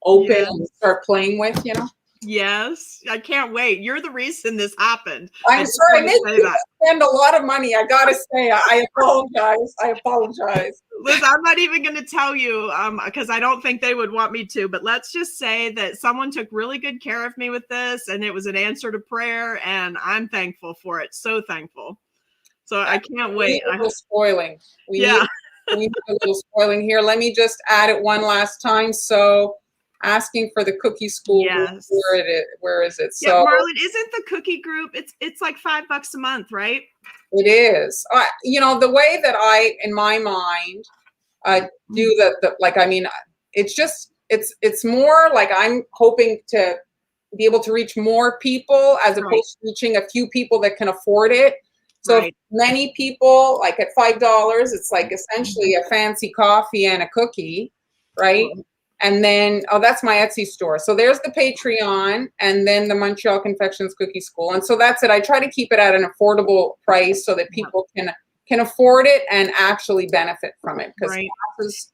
open and start playing with, you know. Yes, I can't wait. You're the reason this happened. I'm sorry, I made you spend a lot of money. I gotta say, I apologize. I apologize. Liz, I'm not even going to tell you because I don't think they would want me to, but let's just say that someone took really good care of me with this, and it was an answer to prayer, and I'm thankful for it. So thankful. So I can't wait. We need a little spoiling. We need a little spoiling here. Let me just add it one last time. So asking for the cookie school. Yes. Where is it? Yeah, So Marlyn, isn't the cookie group? It's like $5 a month, right? it is. You know, the way that I, in my mind, do the like. I mean, it's more like I'm hoping to be able to reach more people as Right. opposed to reaching a few people that can afford it. So Right. many people, like at $5, it's like essentially a fancy coffee and a cookie, right? Right. And then, oh, that's my Etsy store. So there's the Patreon and then the Montreal Confections Cookie School. And so that's it. I try to keep it at an affordable price so that people can afford it and actually benefit from it. Because Right. classes,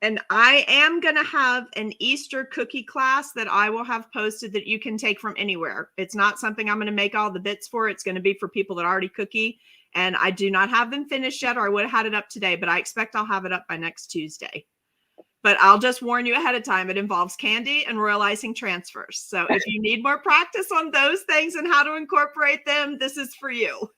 And I am going to have an Easter cookie class that I will have posted that you can take from anywhere. It's not something I'm going to make all the bits for. It's going to be for people that already cookie. And I do not have them finished yet, or I would have had it up today, but I expect I'll have it up by next Tuesday. But I'll just warn you ahead of time. It involves candy and royal icing transfers. So if you need more practice on those things and how to incorporate them, this is for you.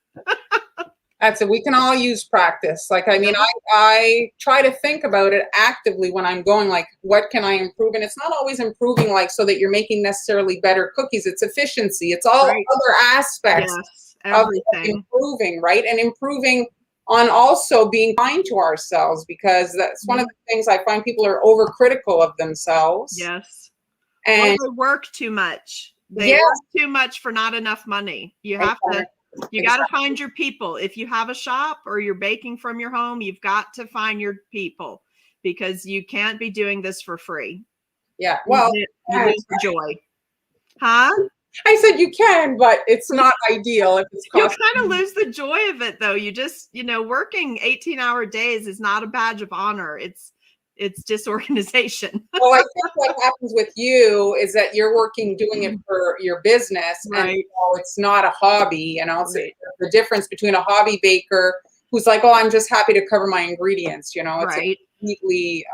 that's it. We can all use practice. Like, I mean, I try to think about it actively when I'm going, like, what can I improve? And it's not always improving, like, so that you're making necessarily better cookies. It's efficiency. It's all other aspects of improving, right? And improving on also being kind to ourselves, because that's one of the things I find people are overcritical of themselves. Yes. And they work too much. They work too much for not enough money. You have to. You got to find your people. If you have a shop or you're baking from your home, you've got to find your people, because you can't be doing this for free. Yeah. Well, you lose the joy. Huh? I said you can, but it's not ideal if it's You'll kind of lose the joy of it, though. You just, working 18-hour days is not a badge of honor. It's disorganization. Well, I think what happens with you is that you're doing it for your business, and it's not a hobby. It's the difference between a hobby baker who's like, oh, I'm just happy to cover my ingredients. It's completely.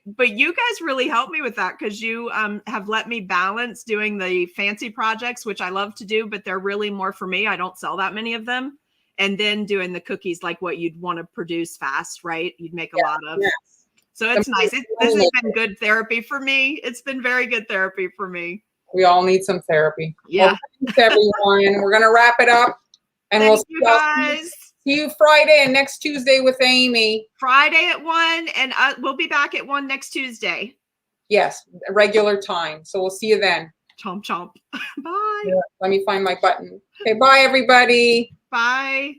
But you guys really helped me with that, because you have let me balance doing the fancy projects, which I love to do, but they're really more for me. I don't sell that many of them. And then doing the cookies, like what you'd want to produce fast, right? You'd make a lot of. Yes. So it's nice. This has been good therapy for me. It's been very good therapy for me. We all need some therapy. Yeah. Well, thanks, everyone. We're going to wrap it up. And Thank you guys. See you Friday and next Tuesday with Amy. Friday at 1, and we'll be back at 1 next Tuesday. Yes, regular time. So we'll see you then. Chomp, chomp. Bye. Yeah, let me find my button. Okay, bye, everybody. Bye.